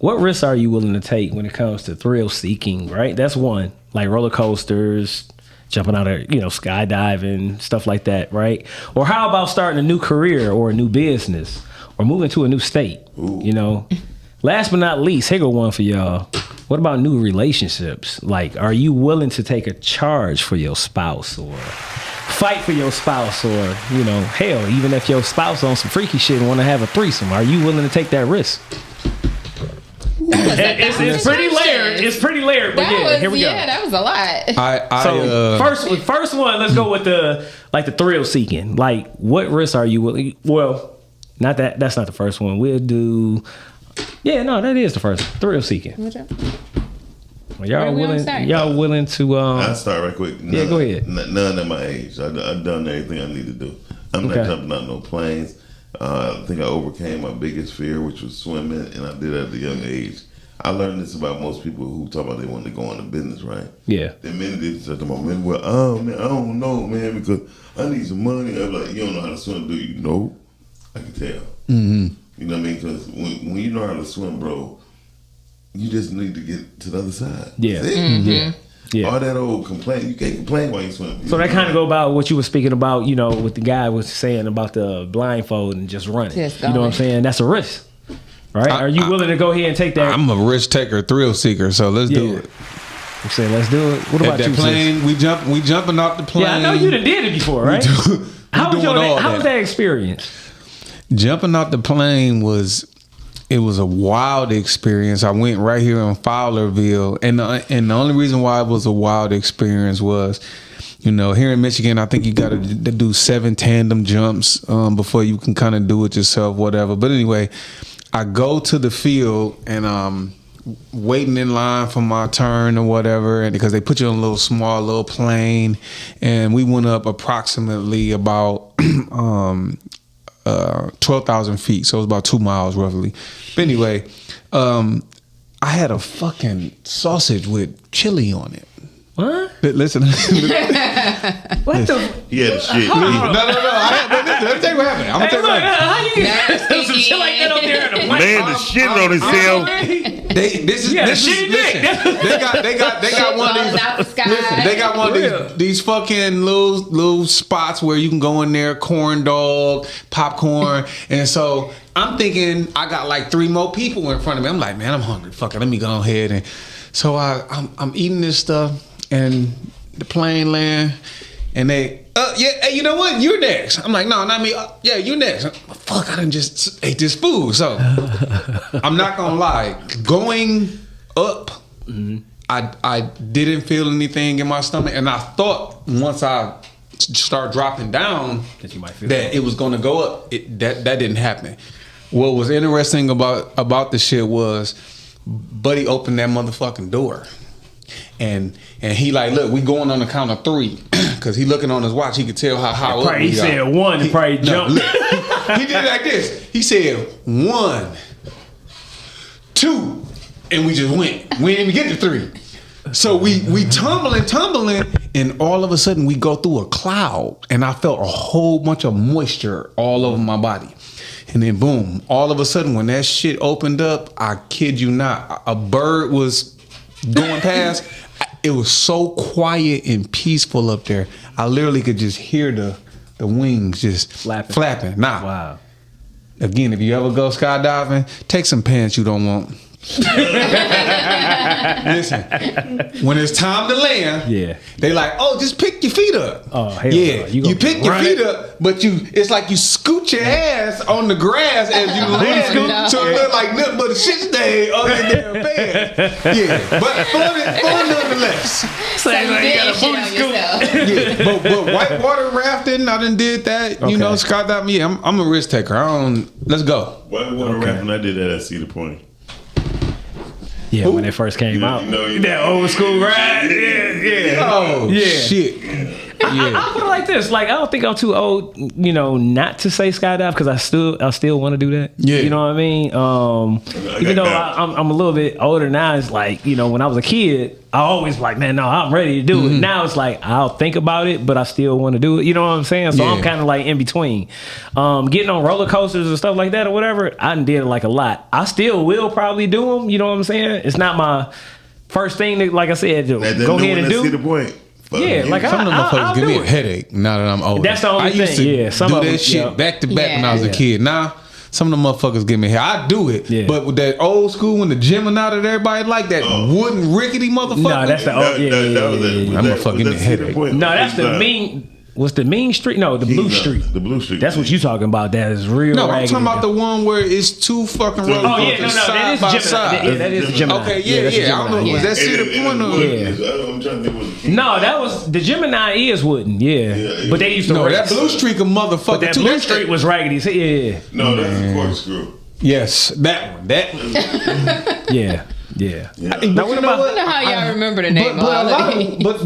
[SPEAKER 6] What risks are you willing to take when it comes to thrill seeking, right? That's one, like roller coasters, jumping out of, skydiving, stuff like that, right? Or how about starting a new career or a new business or moving to a new state, Last but not least, here go one for y'all. What about new relationships? Like, are you willing to take a charge for your spouse or fight for your spouse or, hell, even if your spouse on some freaky shit and want to have a threesome, are you willing to take that risk? It's pretty layered. It's pretty layered, but here we go.
[SPEAKER 8] Yeah, that was a lot.
[SPEAKER 6] First one, let's go with the thrill seeking. Like, what risks are you willing? Well, not that. That's not the first one. We'll do. Yeah, no, that is the first thrill seeking. Well, y'all willing to?
[SPEAKER 7] I'll start right quick.
[SPEAKER 6] Go ahead.
[SPEAKER 7] None at my age. I've done everything I need to do. I'm not jumping out no planes. I think I overcame my biggest fear, which was swimming, and I did it at a young age. I learned this about most people who talk about they want to go into business, right?
[SPEAKER 6] Yeah.
[SPEAKER 7] The minute they said to my man, well, oh man, I don't know, man, because I need some money. I'm like, you don't know how to swim, do you? No, I can tell.
[SPEAKER 9] Mm-hmm.
[SPEAKER 7] You know what I mean? Because when you know how to swim, bro, you just need to get to the other side.
[SPEAKER 6] Yeah. Yeah.
[SPEAKER 7] All that old complaint, you can't complain while you swim.
[SPEAKER 6] So that kind of go about what you were speaking about, what the guy was saying about the blindfold and just running. You know what I'm saying? That's a risk, right? Are you willing to go ahead and take that?
[SPEAKER 9] I'm a risk taker, thrill seeker, so let's do it.
[SPEAKER 6] I'm saying let's do it. What about
[SPEAKER 9] that
[SPEAKER 6] you?
[SPEAKER 9] Plane, we jumping off the plane.
[SPEAKER 6] Yeah, I know you done did it before, right? How was that experience?
[SPEAKER 9] Jumping off the plane was a wild experience. I went right here in Fowlerville, and the only reason why it was a wild experience was, here in Michigan, I think you got to do 7 tandem jumps before you can kind of do it yourself, whatever. But anyway, I go to the field and waiting in line for my turn or whatever, and because they put you on a small little plane, and we went up approximately about 12,000 feet, so it was about 2 miles roughly. But anyway, I had a fucking sausage with chili on it.
[SPEAKER 6] What?
[SPEAKER 9] Listen.
[SPEAKER 6] What the?
[SPEAKER 7] He had a shit.
[SPEAKER 9] No. Let me tell you what happened. I'm gonna tell you what happened.
[SPEAKER 6] How you get some shit like that up there in the plane?
[SPEAKER 7] Man, the shit on himself.
[SPEAKER 9] They got one of these. Listen, they got one of these fucking little spots where you can go in there, corn dog, popcorn, and so I'm thinking I got like 3 more people in front of me. I'm like, man, I'm hungry. Fuck it, let me go ahead and so I'm eating this stuff. And the plane land, and they, hey, you know what? You're next. I'm like, no, not me. Yeah, you next. Fuck, I done just ate this food. So I'm not gonna lie. Going up, I didn't feel anything in my stomach, and I thought once I start dropping down
[SPEAKER 6] that you might feel
[SPEAKER 9] that it was gonna go up. That didn't happen. What was interesting about the shit was, Buddy opened that motherfucking door. And he like, look, we going on the count of 3. Because he looking on his watch. He could tell how up we are.
[SPEAKER 6] He said 1 and probably jumped.
[SPEAKER 9] Look, he did it like this. He said 1, 2, and we just went. We didn't even get to 3. So we tumbling, and all of a sudden we go through a cloud, and I felt a whole bunch of moisture all over my body. And then boom, all of a sudden when that shit opened up, I kid you not, a bird was going past. It was so quiet and peaceful up there. I literally could just hear the wings just flapping. Nah.
[SPEAKER 6] Wow.
[SPEAKER 9] Again, if you ever go skydiving, take some pants you don't want. Listen, when it's time to land, they like, oh, just pick your feet up.
[SPEAKER 6] Oh, hell
[SPEAKER 9] yeah,
[SPEAKER 6] no.
[SPEAKER 9] you pick your feet up, but it's like you scoot your ass on the grass as you land, so it look like nothing but a shit stain on your damn pants. Yeah, but fun nonetheless.
[SPEAKER 8] So you got a booty scoot.
[SPEAKER 9] Yeah, but whitewater rafting, I done did that. Okay. You know, skydiving. Yeah, I'm a risk taker. Let's go.
[SPEAKER 7] Whitewater rafting, I did that at Cedar Point.
[SPEAKER 6] Yeah, when it first came out. That old school ride. Yeah.
[SPEAKER 9] Oh, shit.
[SPEAKER 6] I put it like this. Like, I don't think I'm too old, not to say skydive, because I still want to do that. Yeah. You know what I mean? Even though I'm a little bit older now, it's like, when I was a kid, I always like, man, no, I'm ready to do it. Now it's like, I'll think about it, but I still want to do it. You know what I'm saying? So I'm kind of like in between. Getting on roller coasters and stuff like that or whatever, I did it like a lot. I still will probably do them. You know what I'm saying? It's not my first thing to, like I said, go ahead and do.
[SPEAKER 7] See the point.
[SPEAKER 6] Yeah, like
[SPEAKER 9] some of them motherfuckers give me a headache now that I'm older.
[SPEAKER 6] That's the only thing.
[SPEAKER 9] I used to do that shit back to back when I was a kid. Now, some of them motherfuckers give me a headache. I do it, but with that old school when the Gemini that everybody like, that wooden rickety motherfucker.
[SPEAKER 6] No, that's the old.
[SPEAKER 9] That motherfucker give me a headache.
[SPEAKER 6] No, that's the mean. What's the Mean Street? No, the Blue Street.
[SPEAKER 7] The Blue Street.
[SPEAKER 6] That's what you talking about. That is real.
[SPEAKER 9] No, I'm talking about the one where it's 2 fucking roller coasters side by side.
[SPEAKER 6] Yeah, that is Gemini.
[SPEAKER 9] Okay, yeah. I don't know. Was that Cedar Point or?
[SPEAKER 7] I'm trying to think.
[SPEAKER 6] No, that was the Gemini is wooden. Yeah, but they used to.
[SPEAKER 9] No, that Blue Street a motherfucker.
[SPEAKER 6] But that Blue Street was raggedy. Yeah.
[SPEAKER 7] No, that's the corkscrew.
[SPEAKER 9] Yes, that one.
[SPEAKER 6] Yeah.
[SPEAKER 8] Now, what about? I don't know how y'all remember the name.
[SPEAKER 9] But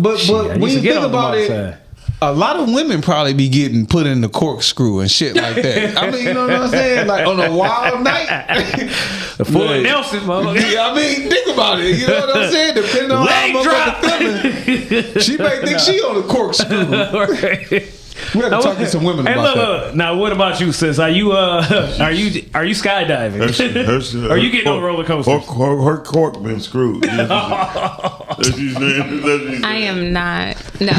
[SPEAKER 9] when you think about it. A lot of women probably be getting put in the corkscrew and shit like that. I mean, you know what I'm saying? Like on a wild night.
[SPEAKER 6] The full Nelson, motherfucker.
[SPEAKER 9] Yeah, I mean, think about it. You know what I'm saying? Depending on how motherfucker feeling, she may think she on a corkscrew. We have to talk to some women about that.
[SPEAKER 6] Now, what about you, sis? Are you skydiving? Are you getting on roller coasters?
[SPEAKER 7] Her cork been screwed.
[SPEAKER 8] I am not. No.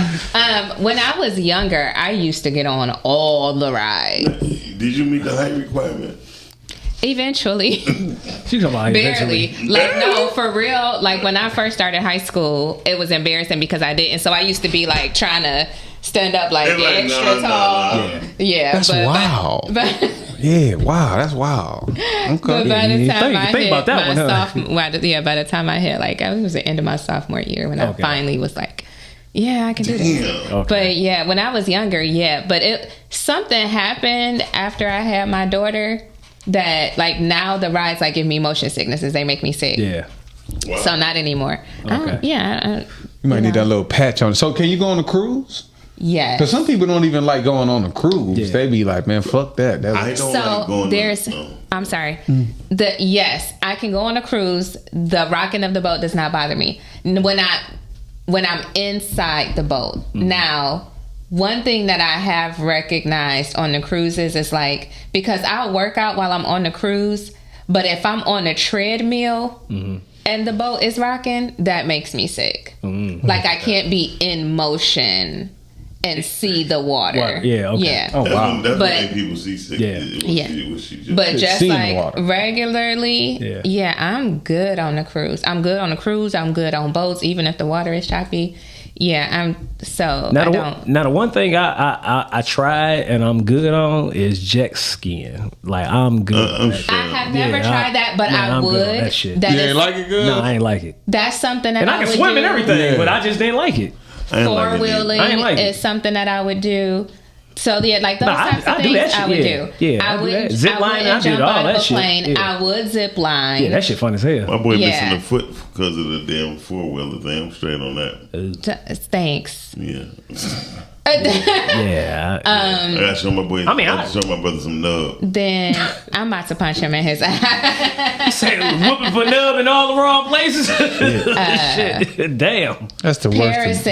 [SPEAKER 8] When I was younger, I used to get on all the rides.
[SPEAKER 7] Did you meet the height requirement?
[SPEAKER 8] Eventually.
[SPEAKER 6] She's barely.
[SPEAKER 8] Eventually. Like, no, for real. Like, when I first started high school, it was embarrassing because I didn't. So I used to be like trying to stand up like extra tall. Yeah,
[SPEAKER 9] that's wild. Yeah, wow, that's wild. Okay.
[SPEAKER 8] But by the time I hit my sophomore, by the time I hit, like, it was the end of my sophomore year when I finally was like, yeah, I can do this. Okay. But yeah, when I was younger, but something happened after I had my daughter that, like, now the rides like give me motion sicknesses. They make me sick. Yeah. Wow. So not anymore. Okay.
[SPEAKER 9] You might need that little patch on. So can you go on a cruise?
[SPEAKER 8] Yes.
[SPEAKER 9] Because some people don't even like going on a cruise. Yeah. They be like, man, fuck that.
[SPEAKER 7] I don't like going
[SPEAKER 8] on. I'm sorry. Yes, I can go on a cruise. The rocking of the boat does not bother me. When I'm inside the boat. Now, one thing that I have recognized on the cruises is, like, because I'll work out while I'm on the cruise, but if I'm on a treadmill and the boat is rocking, that makes me sick. Like, I can't be in motion and see the water.
[SPEAKER 6] Well, yeah, okay.
[SPEAKER 8] Yeah.
[SPEAKER 7] Oh, wow. That's what people see sick.
[SPEAKER 8] But just like regularly, I'm good on the cruise. I'm good on the cruise. I'm good on boats, even if the water is choppy. Yeah, Now the one thing I tried and I'm good on is jet skiing. Like, I'm good. I have never tried that, but I would.
[SPEAKER 6] That shit.
[SPEAKER 9] You ain't like it good?
[SPEAKER 6] No, I ain't like it.
[SPEAKER 8] That's something that
[SPEAKER 6] and I can swim and everything, but I just didn't like it.
[SPEAKER 8] Four-wheeling is something that I would do. So yeah, like those types of things I would do.
[SPEAKER 6] Yeah,
[SPEAKER 8] I would
[SPEAKER 6] zip line. I did all that shit.
[SPEAKER 8] Plane. I would zip line.
[SPEAKER 6] Yeah, that shit fun as hell.
[SPEAKER 7] My boy missing a foot because of the damn 4-wheeler thing. I'm straight on that.
[SPEAKER 8] Thanks.
[SPEAKER 7] Yeah.
[SPEAKER 6] Yeah.
[SPEAKER 7] I gotta show my boy. I show my brother some nub.
[SPEAKER 8] Then I'm about to punch him in his eye.
[SPEAKER 6] Say whooping for nub in all the wrong places. Shit. Damn.
[SPEAKER 9] That's the worst.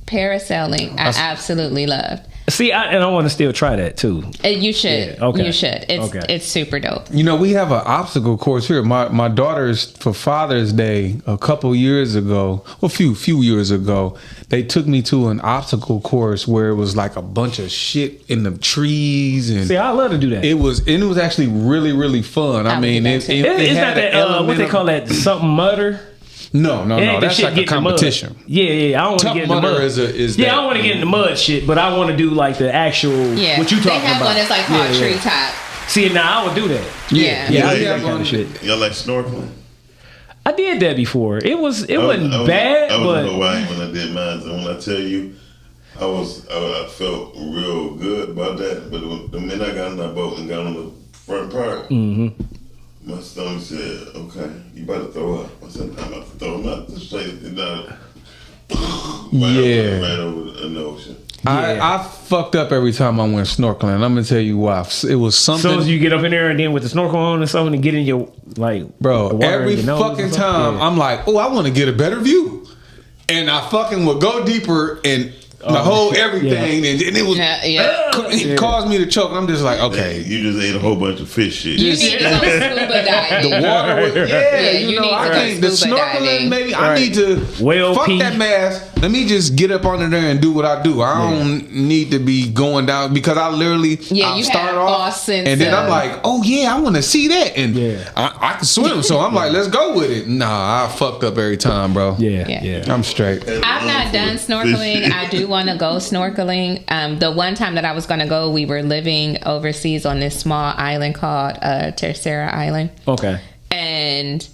[SPEAKER 8] Parasailing. I absolutely loved.
[SPEAKER 6] See, I want to still try that too.
[SPEAKER 8] You should.
[SPEAKER 6] Yeah, okay.
[SPEAKER 8] You should. It's super dope.
[SPEAKER 9] You know, we have an obstacle course here. My daughter's, for Father's Day a couple years ago, a few years ago, they took me to an obstacle course where it was like a bunch of shit in the trees. And
[SPEAKER 6] see, I love to do that.
[SPEAKER 9] It was actually really, really fun. I mean, it
[SPEAKER 6] had that what they call that, something mutter.
[SPEAKER 9] No. That's like a competition.
[SPEAKER 6] Yeah. I don't want to get in the mud. I don't want to get in the mud shit, but I want to do like the actual what you talking about. They
[SPEAKER 8] have one that's like called treetop.
[SPEAKER 6] See, now I would do that.
[SPEAKER 8] Yeah.
[SPEAKER 6] I do that kind of shit.
[SPEAKER 7] Y'all like snorkeling?
[SPEAKER 6] I did that before. It wasn't bad.
[SPEAKER 7] I was
[SPEAKER 6] but
[SPEAKER 7] in Hawaii when I did mine, and when I tell you, I felt real good about that. But the minute I got on that boat and got on the front part. Mm-hmm. My stomach said, "Okay, you about to throw up." I said, "I'm about to throw him out the straight down." Right over in the ocean.
[SPEAKER 9] I fucked up every time I went snorkeling. I'm gonna tell you why. It was something.
[SPEAKER 6] So as you get up in there and then with the snorkel on and something and get in your
[SPEAKER 9] bro. Every fucking time I'm like, oh, I want to get a better view, and I fucking would go deeper and. The whole everything, and it was it caused me to choke. I'm just like, okay,
[SPEAKER 7] you just ate a whole bunch of fish shit.
[SPEAKER 8] You need to go scuba diving.
[SPEAKER 9] The water, you know, I can't. The snorkeling, maybe I need to fuck that mask. Let me just get up under there and do what I do. I don't need to be going down because I literally I start off and then I'm like, oh yeah, I want to see that, and I can swim, so I'm like, let's go with it. Nah, I fucked up every time, bro.
[SPEAKER 6] Yeah.
[SPEAKER 9] I'm straight.
[SPEAKER 8] I've not done snorkeling. I do want to go snorkeling. The one time that I was going to go, we were living overseas on this small island called Tercera Island.
[SPEAKER 6] Okay.
[SPEAKER 8] And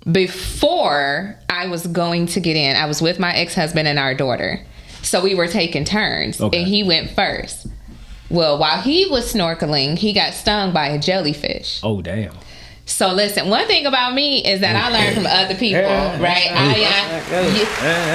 [SPEAKER 8] before I was going to get in, I was with my ex-husband and our daughter. So we were taking turns, and he went first. Well, while he was snorkeling, he got stung by a jellyfish.
[SPEAKER 6] Oh, damn.
[SPEAKER 8] So listen, one thing about me is that I learn from other people, right?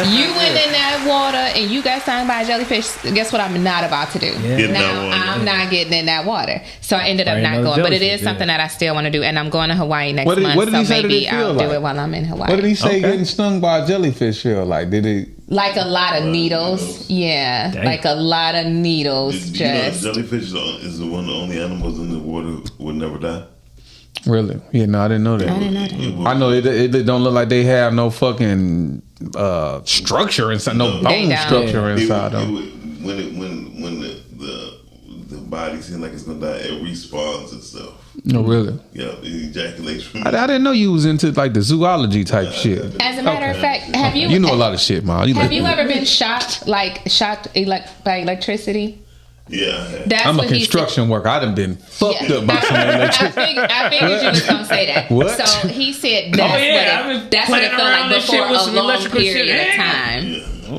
[SPEAKER 8] You went in that water and you got stung by a jellyfish. Guess what I'm not about to do? Now I'm not getting in that water. So I ended up not going. But it is something that I still want to do. And I'm going to Hawaii next month.
[SPEAKER 9] What did he say
[SPEAKER 8] maybe I'll
[SPEAKER 9] like?
[SPEAKER 8] do it while I'm in Hawaii.
[SPEAKER 9] What did he say getting stung by a jellyfish feel like? Did it?
[SPEAKER 8] Like a lot of needles. Yeah. Dang. Like a lot of needles.
[SPEAKER 7] You know, jellyfish is the only animals in the water would never die.
[SPEAKER 9] Really? Yeah, no, I didn't know that. I know it don't look like they have no fucking structure inside, no bone structure inside them.
[SPEAKER 7] When the body seems like it's gonna die, it respawns itself.
[SPEAKER 9] No, really?
[SPEAKER 7] Yeah, it ejaculates from
[SPEAKER 9] I didn't know you was into like the zoology type shit.
[SPEAKER 8] As a matter of fact, have you?
[SPEAKER 9] You know a lot of shit, Ma.
[SPEAKER 8] Have you ever been shocked by electricity?
[SPEAKER 7] Yeah,
[SPEAKER 9] I'm a construction worker. I done been fucked up by some electricity.
[SPEAKER 8] I figured you was gonna say that.
[SPEAKER 9] What?
[SPEAKER 8] So he said that's what it felt like before a long period of time.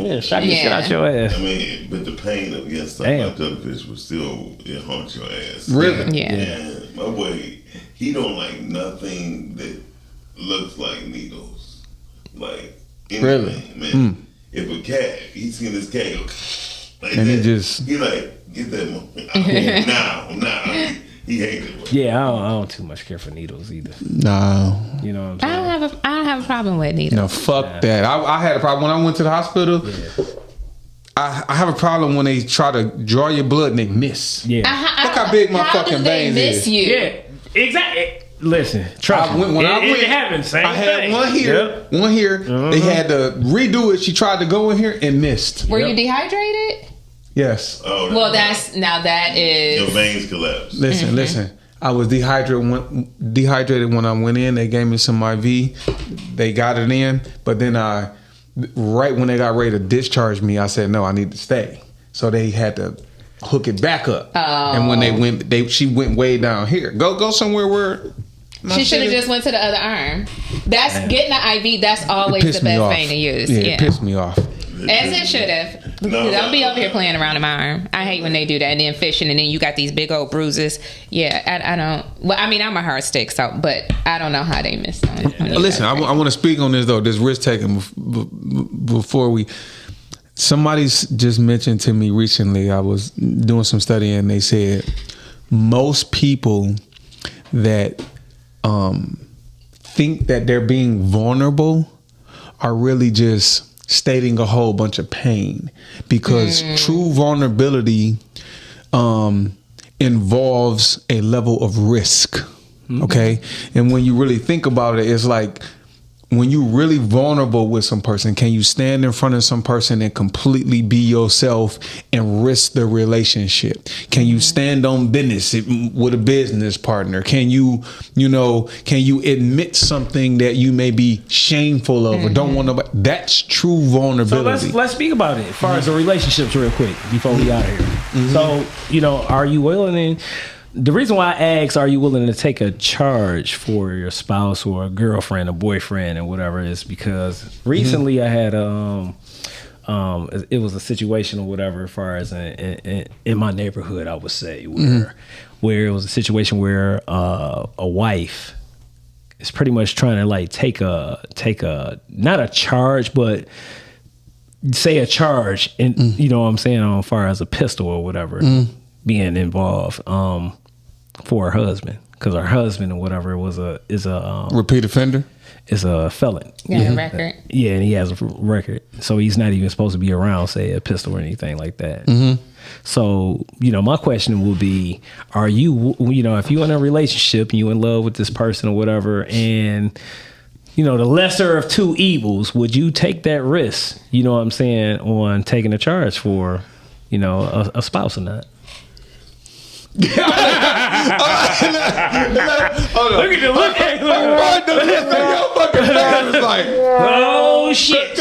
[SPEAKER 6] Yeah, shock the shit out your ass.
[SPEAKER 7] I mean, but the pain of getting stuck by jellyfish was still haunt your ass.
[SPEAKER 9] Really?
[SPEAKER 8] Yeah.
[SPEAKER 7] And my boy, he don't like nothing that looks like needles. Like anything,
[SPEAKER 9] really,
[SPEAKER 7] man. If a cat, he seen this cat go like
[SPEAKER 9] and
[SPEAKER 7] that, he like. Get that one. Now. He hates it.
[SPEAKER 6] Yeah, I don't too much care for needles either.
[SPEAKER 9] No.
[SPEAKER 6] You know what I'm saying?
[SPEAKER 8] I don't have a problem with needles.
[SPEAKER 9] No, fuck that. I had a problem when I went to the hospital. Yeah. I have a problem when they try to draw your blood and they miss.
[SPEAKER 6] Yeah.
[SPEAKER 9] Look how big my fucking veins is.
[SPEAKER 8] You?
[SPEAKER 6] Yeah, exactly. Listen, trust me. When I went, it happened. Same
[SPEAKER 9] I had
[SPEAKER 6] thing.
[SPEAKER 9] one here. They had to redo it. She tried to go in here and missed.
[SPEAKER 8] Were you dehydrated?
[SPEAKER 9] Yes.
[SPEAKER 7] Oh,
[SPEAKER 8] well, that is
[SPEAKER 7] your veins collapsed.
[SPEAKER 9] Listen. I was dehydrated when I went in. They gave me some IV. They got it in, but then right when they got ready to discharge me, I said no, I need to stay. So they had to hook it back up. Oh. And when they went, she went way down here. Go somewhere where.
[SPEAKER 8] She should have just went to the other arm. That's getting the IV. That's always the best thing to use.
[SPEAKER 9] Yeah, it pissed me off.
[SPEAKER 8] As it should have. Don't be over here playing around in my arm. I hate when they do that, and then fishing, and then you got these big old bruises. Yeah, I don't. Well, I mean, I'm a hard stick, so, but I don't know how they missed on it.
[SPEAKER 9] Listen, I want to speak on this though. This risk taking before we. Somebody's just mentioned to me recently. I was doing some studying, and they said most people that think that they're being vulnerable are really just stating a whole bunch of pain, because true vulnerability involves a level of risk. Okay. And when you really think about it, it's like, when you really vulnerable with some person, can you stand in front of some person and completely be yourself and risk the relationship? Can you stand on business with a business partner? Can you admit something that you may be shameful of or don't want to? That's true vulnerability.
[SPEAKER 6] So let's speak about it as far as the relationships real quick before we out here. So, are you willing to... The reason why I ask, are you willing to take a charge for your spouse or a girlfriend, a boyfriend, and whatever, is because recently I had it was a situation or whatever, as far as in my neighborhood, I would say, where it was a situation where a wife is pretty much trying to like take a not a charge, but say a charge, and you know what I'm saying, as far as a pistol or whatever being involved. For her husband, because her husband or whatever is a
[SPEAKER 9] repeat offender,
[SPEAKER 6] is a felon.
[SPEAKER 8] A record.
[SPEAKER 6] Yeah, and he has a record, so he's not even supposed to be around, say, a pistol or anything like that. So, my question will be: are you, if you're in a relationship and you in love with this person or whatever, and the lesser of two evils, would you take that risk? You know what I'm saying, on taking a charge for, a spouse or not?
[SPEAKER 9] Look at the look. Your fucking phone is like,
[SPEAKER 6] oh shit.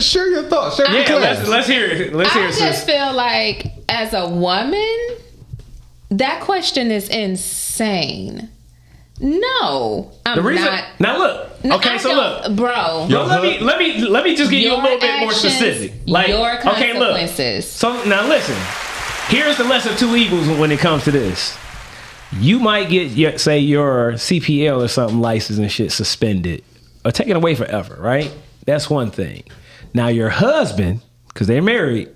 [SPEAKER 9] Share your thoughts.
[SPEAKER 6] Let's hear it.
[SPEAKER 8] I just feel like, as a woman, that question is insane. No, I'm not.
[SPEAKER 6] Now look. Okay, so look,
[SPEAKER 8] bro.
[SPEAKER 6] Let me just give you a little bit more specific. Like,
[SPEAKER 8] your consequences.
[SPEAKER 6] Okay, look. So now listen. Here's the lesser of two evils when it comes to this. You might get your CPL or something license and shit suspended or taken away forever, right? That's one thing. Now your husband, because they're married,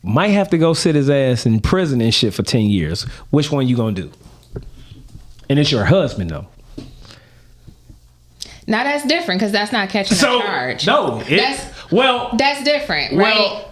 [SPEAKER 6] might have to go sit his ass in prison and shit for 10 years. Which one you gonna do? And it's your husband though.
[SPEAKER 8] Now that's different, because that's not catching a charge.
[SPEAKER 6] No,
[SPEAKER 8] that's different, right?
[SPEAKER 6] Well,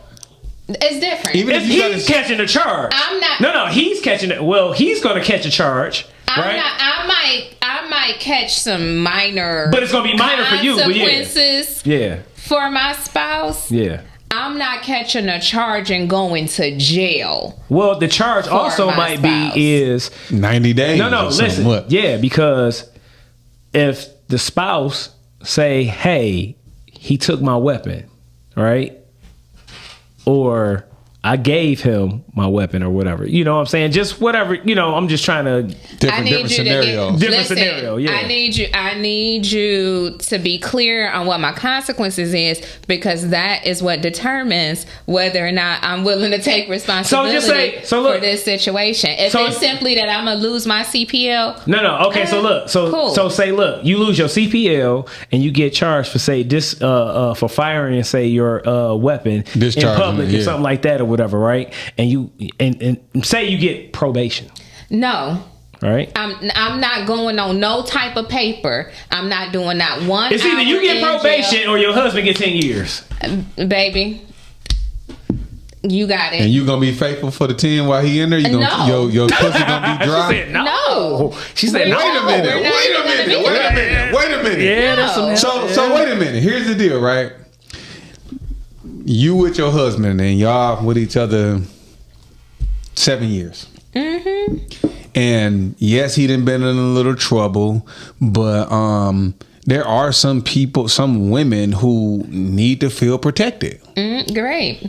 [SPEAKER 8] it's different.
[SPEAKER 6] Even if he's catching a charge.
[SPEAKER 8] I'm not.
[SPEAKER 6] No, he's catching it. Well, he's going to catch a charge, right?
[SPEAKER 8] I might catch some minor,
[SPEAKER 6] but it's going to be minor for you.
[SPEAKER 8] Consequences.
[SPEAKER 6] Yeah.
[SPEAKER 8] For my spouse.
[SPEAKER 6] Yeah.
[SPEAKER 8] I'm not catching a charge and going to jail.
[SPEAKER 6] Well, the charge also might be is
[SPEAKER 9] 90 days.
[SPEAKER 6] No, listen. What? Yeah, because if the spouse say, "Hey, he took my weapon," right? Or I gave him my weapon or whatever. You know what I'm saying? Just whatever, I'm just trying to
[SPEAKER 9] different scenario.
[SPEAKER 6] Yeah.
[SPEAKER 8] I need you to be clear on what my consequences is, because that is what determines whether or not I'm willing to take responsibility for this situation. If it's simply that I'm gonna lose my CPL.
[SPEAKER 6] No. Okay, cool. So say, look, you lose your CPL and you get charged for say this for firing, say, your weapon in public or something like that or whatever, right? And you and say you get probation.
[SPEAKER 8] No.
[SPEAKER 6] Right?
[SPEAKER 8] I'm not going on no type of paper. I'm not doing that one.
[SPEAKER 6] It's either you get probation or your husband gets 10 years.
[SPEAKER 8] Baby, you got it.
[SPEAKER 9] And you gonna be faithful for the 10 while he in there? You gonna your pussy gonna be dry?
[SPEAKER 6] She said no. She said
[SPEAKER 9] wait a minute.
[SPEAKER 6] Yeah, that's
[SPEAKER 9] so wait a minute. Here's the deal, right? You with your husband and y'all with each other 7 years. And yes, he done been in a little trouble, but there are some people, some women who need to feel protected.
[SPEAKER 8] Great.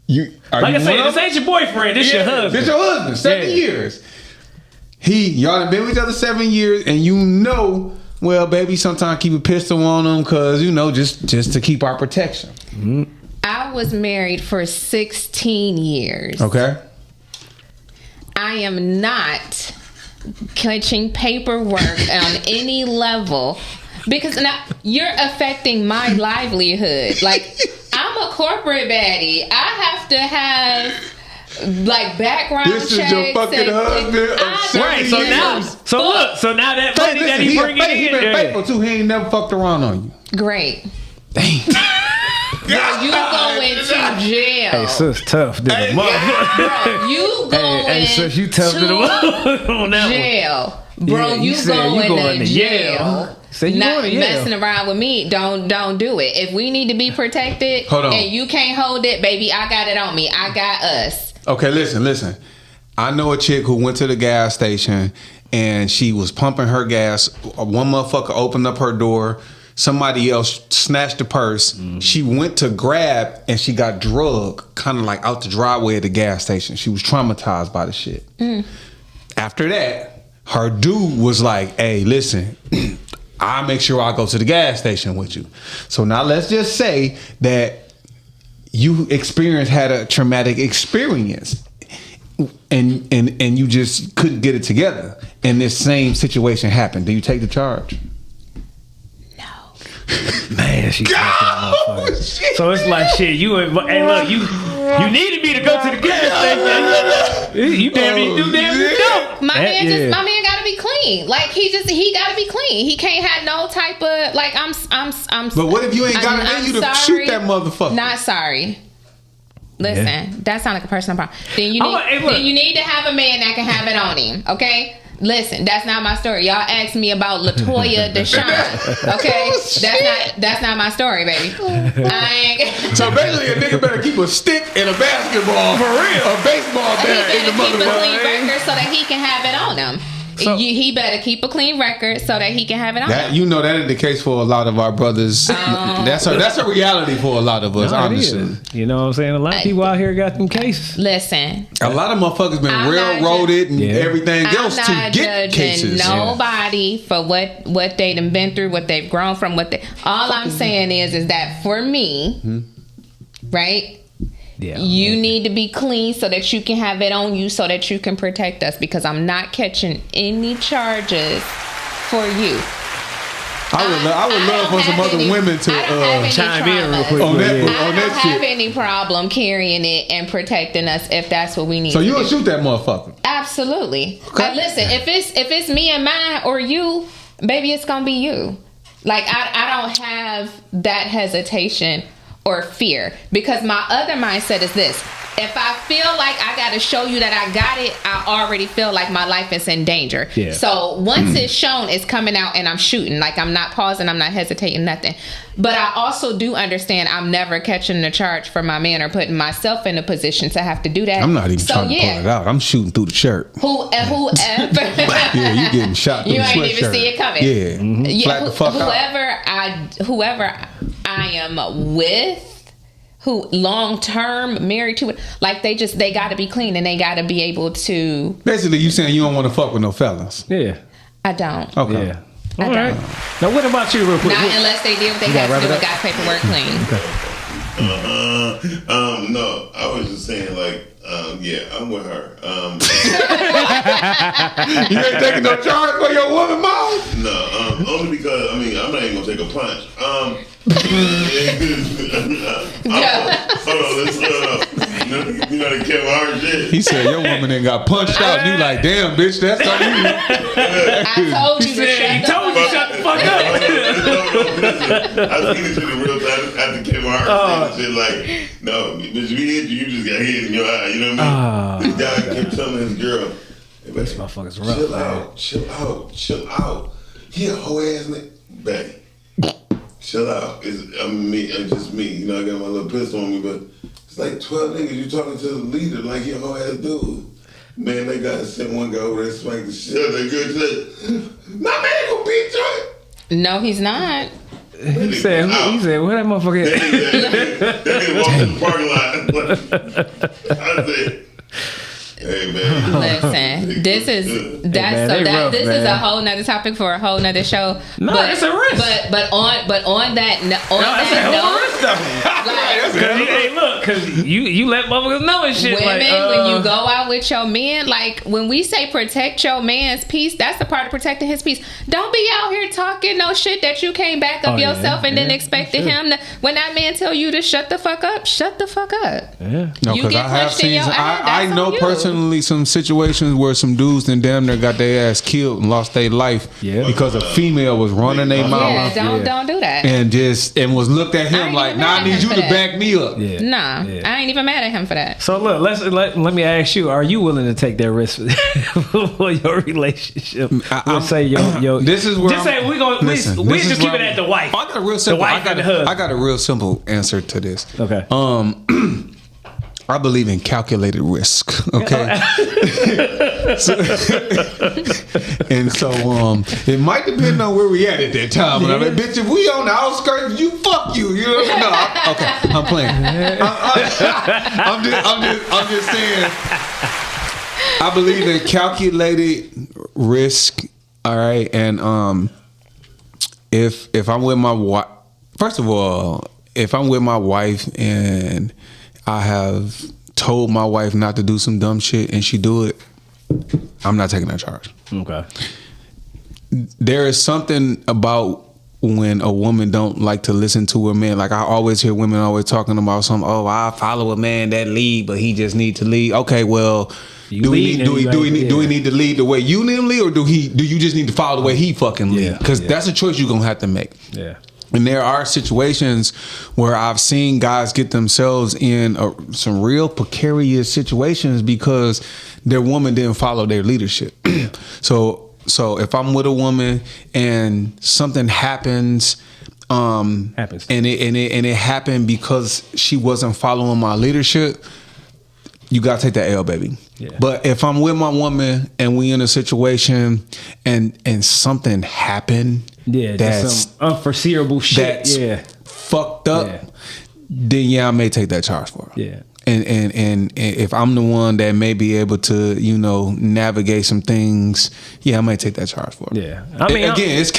[SPEAKER 6] Like I say, this ain't your boyfriend. This your husband.
[SPEAKER 9] This your husband. 7 years. Y'all done been with each other 7 years, and well, baby, sometimes keep a pistol on them because just to keep our protection.
[SPEAKER 8] I was married for 16 years.
[SPEAKER 9] Okay.
[SPEAKER 8] I am not catching paperwork on any level because now you're affecting my livelihood. Like, I'm a corporate baddie. I have to have like background checks.
[SPEAKER 9] This is your fucking husband.
[SPEAKER 6] Right. So now that money that he bringing in,
[SPEAKER 9] he been faithful too. He ain't never fucked around on you.
[SPEAKER 8] Great.
[SPEAKER 9] Damn.
[SPEAKER 8] You going to jail.
[SPEAKER 6] Hey, sis, tough.
[SPEAKER 8] Bro, you going
[SPEAKER 6] hey, sis, you tough to the on that
[SPEAKER 8] jail. Bro,
[SPEAKER 6] yeah,
[SPEAKER 8] you going to jail.
[SPEAKER 6] So you
[SPEAKER 8] not
[SPEAKER 6] going to
[SPEAKER 8] messing around with me. Don't do it. If we need to be protected and you can't hold it, baby, I got it on me. I got us.
[SPEAKER 9] Okay, listen. I know a chick who went to the gas station and she was pumping her gas. One motherfucker opened up her door. Somebody else snatched the purse. She went to grab and she got drugged kind of like out the driveway of the gas station. She was traumatized by the shit. After that, her dude was like, hey, listen, I'll make sure I go to the gas station with you. So now let's just say that you had a traumatic experience and you just couldn't get it together and this same situation happened. Do you take the charge?
[SPEAKER 6] Man, she's so it's like shit. Hey, look, you needed me to go to the gas station. You damn near don't.
[SPEAKER 8] My man gotta be clean. Like he gotta be clean. He can't have no type of like I'm.
[SPEAKER 9] But what if you ain't got it in you to shoot that motherfucker?
[SPEAKER 8] Not sorry. Listen, that sounds like a personal problem. Then you need to have a man that can have it on him. Okay. Listen, that's not my story. Y'all asked me about LaToya Deshawn. Okay, that's not my story, baby.
[SPEAKER 9] So basically, a nigga better keep a stick and a basketball for real, a baseball bat in the motherfucker.
[SPEAKER 8] Keep a clean record so that he can have it on him. So, he better keep a clean record so that he can have it on him.
[SPEAKER 9] You know that is the case for a lot of our brothers. That's a reality for a lot of us, honestly.
[SPEAKER 6] You know what I'm saying? A lot of people out here got them cases.
[SPEAKER 8] Listen,
[SPEAKER 9] a lot of motherfuckers been railroaded and everything else to get cases.
[SPEAKER 8] Nobody for what they done been through, what they've grown from, all I'm saying is that for me, right? Yeah, you need to be clean so that you can have it on you so that you can protect us because I'm not catching any charges for you.
[SPEAKER 9] I would love for some other women to
[SPEAKER 6] chime in real quick.
[SPEAKER 9] On that
[SPEAKER 8] I don't have
[SPEAKER 9] shit.
[SPEAKER 8] any problem carrying it and protecting us if that's what we need.
[SPEAKER 9] So you gonna shoot that motherfucker?
[SPEAKER 8] Absolutely. Okay. Listen, if it's me and mine or you, baby, it's gonna be you. Like I don't have that hesitation or fear because my other mindset is this: if I feel like I got to show you that I got it, I already feel like my life is in danger. Yeah. So once it's shown, it's coming out and I'm shooting. Like I'm not pausing, I'm not hesitating, nothing. But I also do understand I'm never catching the charge for my man or putting myself in a position to have to do that.
[SPEAKER 9] I'm not even trying to pull it out. I'm shooting through the shirt.
[SPEAKER 8] Whoever.
[SPEAKER 9] Yeah, you getting shot through the sweatshirt.
[SPEAKER 8] You ain't even see it coming.
[SPEAKER 9] Yeah. Mm-hmm.
[SPEAKER 8] Yeah. Whoever I am with, who long term married to it, like they got to be clean and they got to be able to.
[SPEAKER 9] Basically, you saying you don't want to fuck with no fellas?
[SPEAKER 6] Yeah,
[SPEAKER 8] I don't.
[SPEAKER 9] Okay.
[SPEAKER 6] Yeah. All right. Now, what about you, real quick?
[SPEAKER 8] Not unless they did what they got to do and got paperwork clean.
[SPEAKER 7] No, I was just saying, like, yeah, I'm with her.
[SPEAKER 9] You ain't taking no charge for your woman, mom?
[SPEAKER 7] No, only because I'm not even gonna take a punch. Hold on, listen up. You know the Kevin Hart shit.
[SPEAKER 9] He said your woman ain't got punched out. And you like, damn, bitch, that's on you.
[SPEAKER 8] I told you to shut the fuck up.
[SPEAKER 7] I seen this shit in real time after Kevin Hart shit. Like, no, bitch, we hit you. You just got hit in your eye. You know what I mean? This guy kept telling his girl, hey,
[SPEAKER 6] this motherfucker's rough.
[SPEAKER 7] Chill out. He a whole ass nigga. Baby. Chill out. It's just me. You know, I got my little pistol on me, but it's like 12 niggas you talking to the leader like he a whole ass dude. Man, they got to send one guy over there and smack the shit out of that good shit. My man gonna beat you.
[SPEAKER 8] No, he's not.
[SPEAKER 6] He said, what that motherfucker is?
[SPEAKER 7] That nigga walked in the parking lot. I said, hey man.
[SPEAKER 8] Listen, this is a whole nother topic for a whole nother show.
[SPEAKER 6] No, it's a risk.
[SPEAKER 8] But on that note,
[SPEAKER 6] Because you let motherfuckers know and shit.
[SPEAKER 8] Women,
[SPEAKER 6] like,
[SPEAKER 8] when you go out with your men, like when we say protect your man's peace, that's the part of protecting his peace. Don't be out here talking no shit that you can't back up yourself and then expecting him to, when that man tell you to shut the fuck up, shut the fuck up.
[SPEAKER 6] Yeah.
[SPEAKER 9] No,
[SPEAKER 8] you
[SPEAKER 9] because
[SPEAKER 8] get
[SPEAKER 9] I have
[SPEAKER 8] punched in
[SPEAKER 9] seen.
[SPEAKER 8] your eye,
[SPEAKER 9] I
[SPEAKER 8] that's
[SPEAKER 9] know
[SPEAKER 8] on you.
[SPEAKER 9] personally some situations where some dudes then damn near got their ass killed and lost their life because a female was running their mouth.
[SPEAKER 8] Don't do that.
[SPEAKER 9] And was looked at him like, nah, I need you to back me up.
[SPEAKER 6] Yeah.
[SPEAKER 8] Nah, I ain't even mad at him for that.
[SPEAKER 6] So look, let me ask you: are you willing to take that risk for your relationship? Let's say your.
[SPEAKER 9] This is where
[SPEAKER 6] just say we gonna we just keep it at the wife.
[SPEAKER 9] I got a real simple.
[SPEAKER 6] The wife and the husband.
[SPEAKER 9] I got a real simple answer to this.
[SPEAKER 6] Okay.
[SPEAKER 9] I believe in calculated risk. Okay. So it might depend on where we at that time. But I mean, bitch, if we on the outskirts, you fuck you. You know? No, okay, I'm playing. I'm just saying. I believe in calculated risk. All right, and if I'm with my wife, first of all, if I'm with my wife and I have told my wife not to do some dumb shit and she do it, I'm not taking that charge.
[SPEAKER 6] Okay.
[SPEAKER 9] There is something about when a woman don't like to listen to a man. Like I always hear women always talking about I follow a man that lead, but he just need to lead. Okay, well, do we need to lead the way you need him lead, or do you just need to follow the way he fucking lead? Because that's a choice you're gonna have to make.
[SPEAKER 6] Yeah.
[SPEAKER 9] And there are situations where I've seen guys get themselves in some real precarious situations because their woman didn't follow their leadership. So if I'm with a woman and something happens, and it happened because she wasn't following my leadership, you gotta take that L, baby. Yeah. But if I'm with my woman and we in a situation and something happened, that's
[SPEAKER 6] some unforeseeable shit.
[SPEAKER 9] That's fucked up. Then I may take that charge for her.
[SPEAKER 6] Yeah.
[SPEAKER 9] And if I'm the one that may be able to, navigate some things, I might take that charge for her.
[SPEAKER 6] Yeah. I mean,
[SPEAKER 9] it's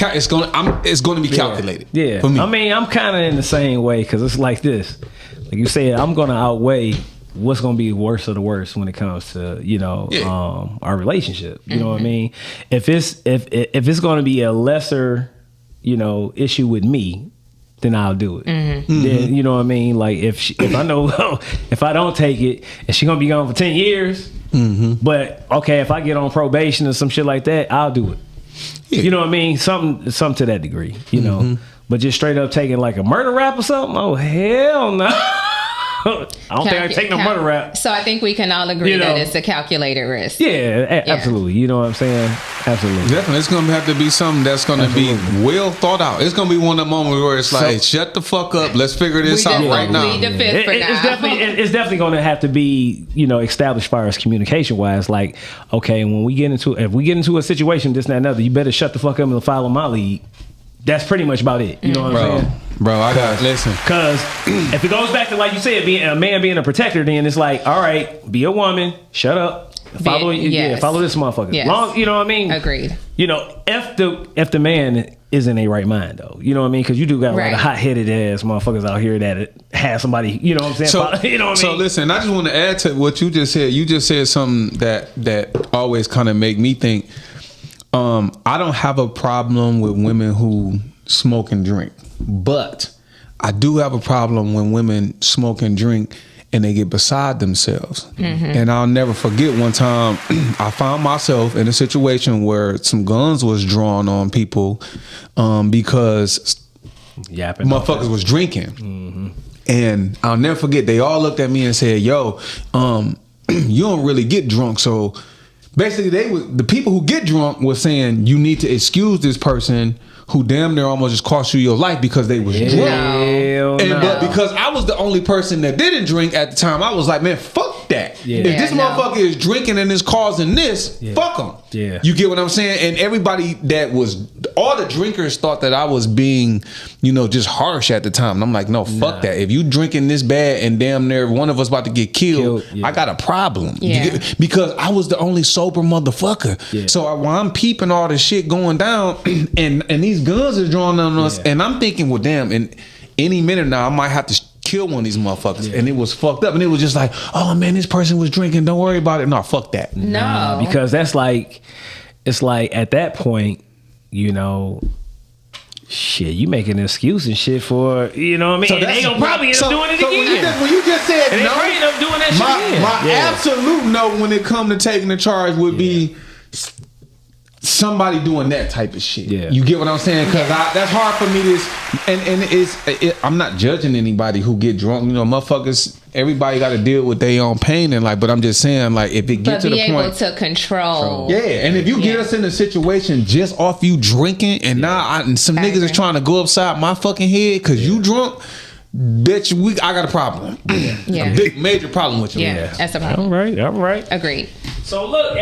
[SPEAKER 9] going to be calculated.
[SPEAKER 6] Yeah.
[SPEAKER 9] For me.
[SPEAKER 6] I mean, I'm kind of in the same way because it's like this. Like you said, I'm going to outweigh what's going to be worse of the worst when it comes to our relationship. You know what I mean? If it's going to be a lesser issue with me, then I'll do it. Then, you know what I mean? Like if I know if I don't take it and she's gonna be gone for 10 years, but okay, if I get on probation or some shit like that, I'll do it. You know what I mean? Something to that degree, you know. But just straight up taking like a murder rap or something, oh hell no. I don't think I take no murder rap.
[SPEAKER 8] So I think we can all agree that it's a calculated risk.
[SPEAKER 6] Yeah, absolutely. You know what I'm saying? Absolutely.
[SPEAKER 9] Definitely. It's going to have to be something that's going to be well thought out. It's going to be one of the moments where it's like, shut the fuck up. Let's figure this out right now.
[SPEAKER 6] It's definitely going to have to be, established as far as communication wise. Like, okay, if we get into a situation, this and that and other, you better shut the fuck up and follow my lead. That's pretty much about it. You know what I'm saying?
[SPEAKER 9] Bro, I got to listen.
[SPEAKER 6] Because if it goes back to, like you said, being a man being a protector, then it's like, all right, be a woman, shut up, follow this motherfucker.
[SPEAKER 8] Yes.
[SPEAKER 6] Long, you know what I mean?
[SPEAKER 8] Agreed.
[SPEAKER 6] If the man is in a right mind, though, you know what I mean? Because you do got a lot of hot-headed ass motherfuckers out here that have somebody, you know what I'm saying? So
[SPEAKER 9] listen, I just want to add to what you just said. You just said something that always kind of make me think. I don't have a problem with women who smoke and drink, but I do have a problem when women smoke and drink and they get beside themselves. And I'll never forget one time I found myself in a situation where some guns was drawn on people because motherfuckers was drinking. And I'll never forget, they all looked at me and said, yo, you don't really get drunk, so basically, the people who get drunk were saying you need to excuse this person who damn near almost just cost you your life because they was drunk. But because I was the only person that didn't drink at the time, I was like, man, fuck that. If this motherfucker is drinking and is causing this, fuck him.
[SPEAKER 6] Yeah.
[SPEAKER 9] You get what I'm saying? And everybody all the drinkers thought that I was being, just harsh at the time. And I'm like, no, fuck that. If you drinking this bad and damn near one of us about to get killed, I got a problem. Because I was the only sober motherfucker. So while I'm peeping all this shit going down and these guns are drawn on us, and I'm thinking, well, damn, and any minute now I might have to kill one of these motherfuckers. And it was fucked up. And it was just like, oh man, this person was drinking. Don't worry about it. No, fuck that.
[SPEAKER 8] No.
[SPEAKER 6] Because that's like, it's like at that point, you know, shit, you making an excuse and shit for, you know what I mean? So and they gonna probably end up doing it again.
[SPEAKER 9] When you just said
[SPEAKER 6] and
[SPEAKER 9] no,
[SPEAKER 6] they probably end up doing that shit again.
[SPEAKER 9] My absolute no when it come to taking the charge would be somebody doing that type of shit. Yeah. You get what I'm saying? Because that's hard for me to, I'm not judging anybody who get drunk. You know, motherfuckers, everybody got to deal with their own pain and like, but I'm just saying, like, if it gets to the point,
[SPEAKER 8] be able to control.
[SPEAKER 9] Yeah, and if you get us in a situation just off you drinking, and now some niggas is trying to go upside my fucking head because you drunk, bitch, I got a problem. A big major problem with you.
[SPEAKER 8] Yeah, that's a problem.
[SPEAKER 6] All right.
[SPEAKER 8] Agreed.
[SPEAKER 6] So look,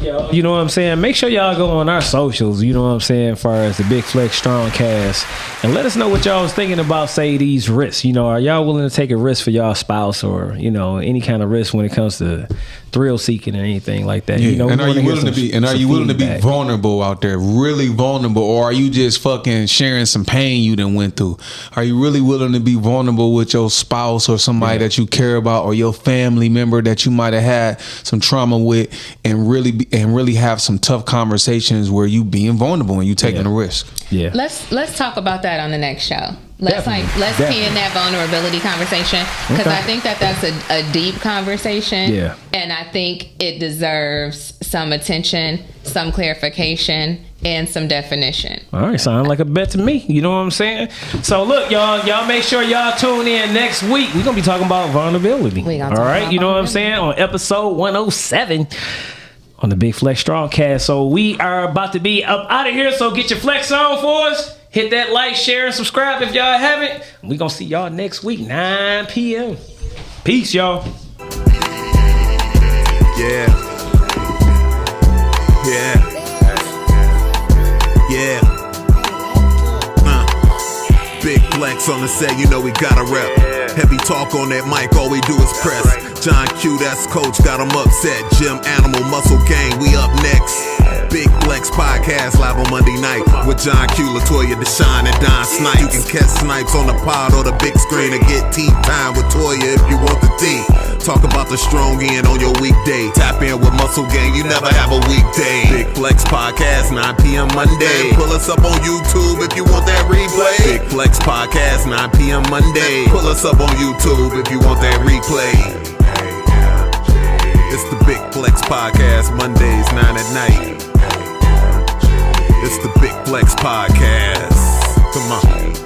[SPEAKER 6] y'all. You know what I'm saying? Make sure y'all go on our socials, you know what I'm saying, as far as the Big Flex Strongcast, and let us know what y'all was thinking about, say, these risks. You know, are y'all willing to take a risk for y'all spouse, or, you know, any kind of risk when it comes to thrill seeking or anything like that?
[SPEAKER 9] Yeah.
[SPEAKER 6] You know,
[SPEAKER 9] and are you willing to be vulnerable out there, really vulnerable, or are you just fucking sharing some pain you done went through? Are you really willing to be vulnerable with your spouse or somebody that you care about, or your family member that you might have had some trauma with, and really have some tough conversations where you being vulnerable and you taking a risk?
[SPEAKER 6] Yeah.
[SPEAKER 8] Let's talk about that on the next show. Let's key in that vulnerability conversation, because I think that's a deep conversation. Yeah. And I think it deserves some attention, some clarification, and some definition.
[SPEAKER 6] All right, sound like a bet to me. You know what I'm saying? So look, y'all make sure y'all tune in next week. We're gonna be talking about vulnerability. All right, you know what I'm saying? On episode 107 on the Big Flex Strongcast. So we are about to be up out of here. So get your flex on for us. Hit that like, share, and subscribe if y'all haven't. We're gonna see y'all next week, 9 p.m. Peace, y'all.
[SPEAKER 2] Yeah. Big Flex on the set, you know we gotta rep. Heavy talk on that mic, all we do is press. John Q, that's coach, got him upset. G.A.M.G, Muscle Gang, we up next. Big Flex Podcast live on Monday night with John Q, Latoya, Deshaun, and Don Snipes. You can catch Snipes on the pod or the big screen, or get tea time with Toya if you want the tea. Talk about the strong end on your weekday. Tap in with Muscle Gang, you never have a weekday. Big Flex Podcast, 9 p.m. Monday. Pull us up on YouTube if you want that replay. Big Flex Podcast, 9 p.m. Monday. Pull us up on YouTube if you want that replay. It's the Big Flex Podcast, Mondays, 9 at night. It's the Big Flex Podcast. Come on.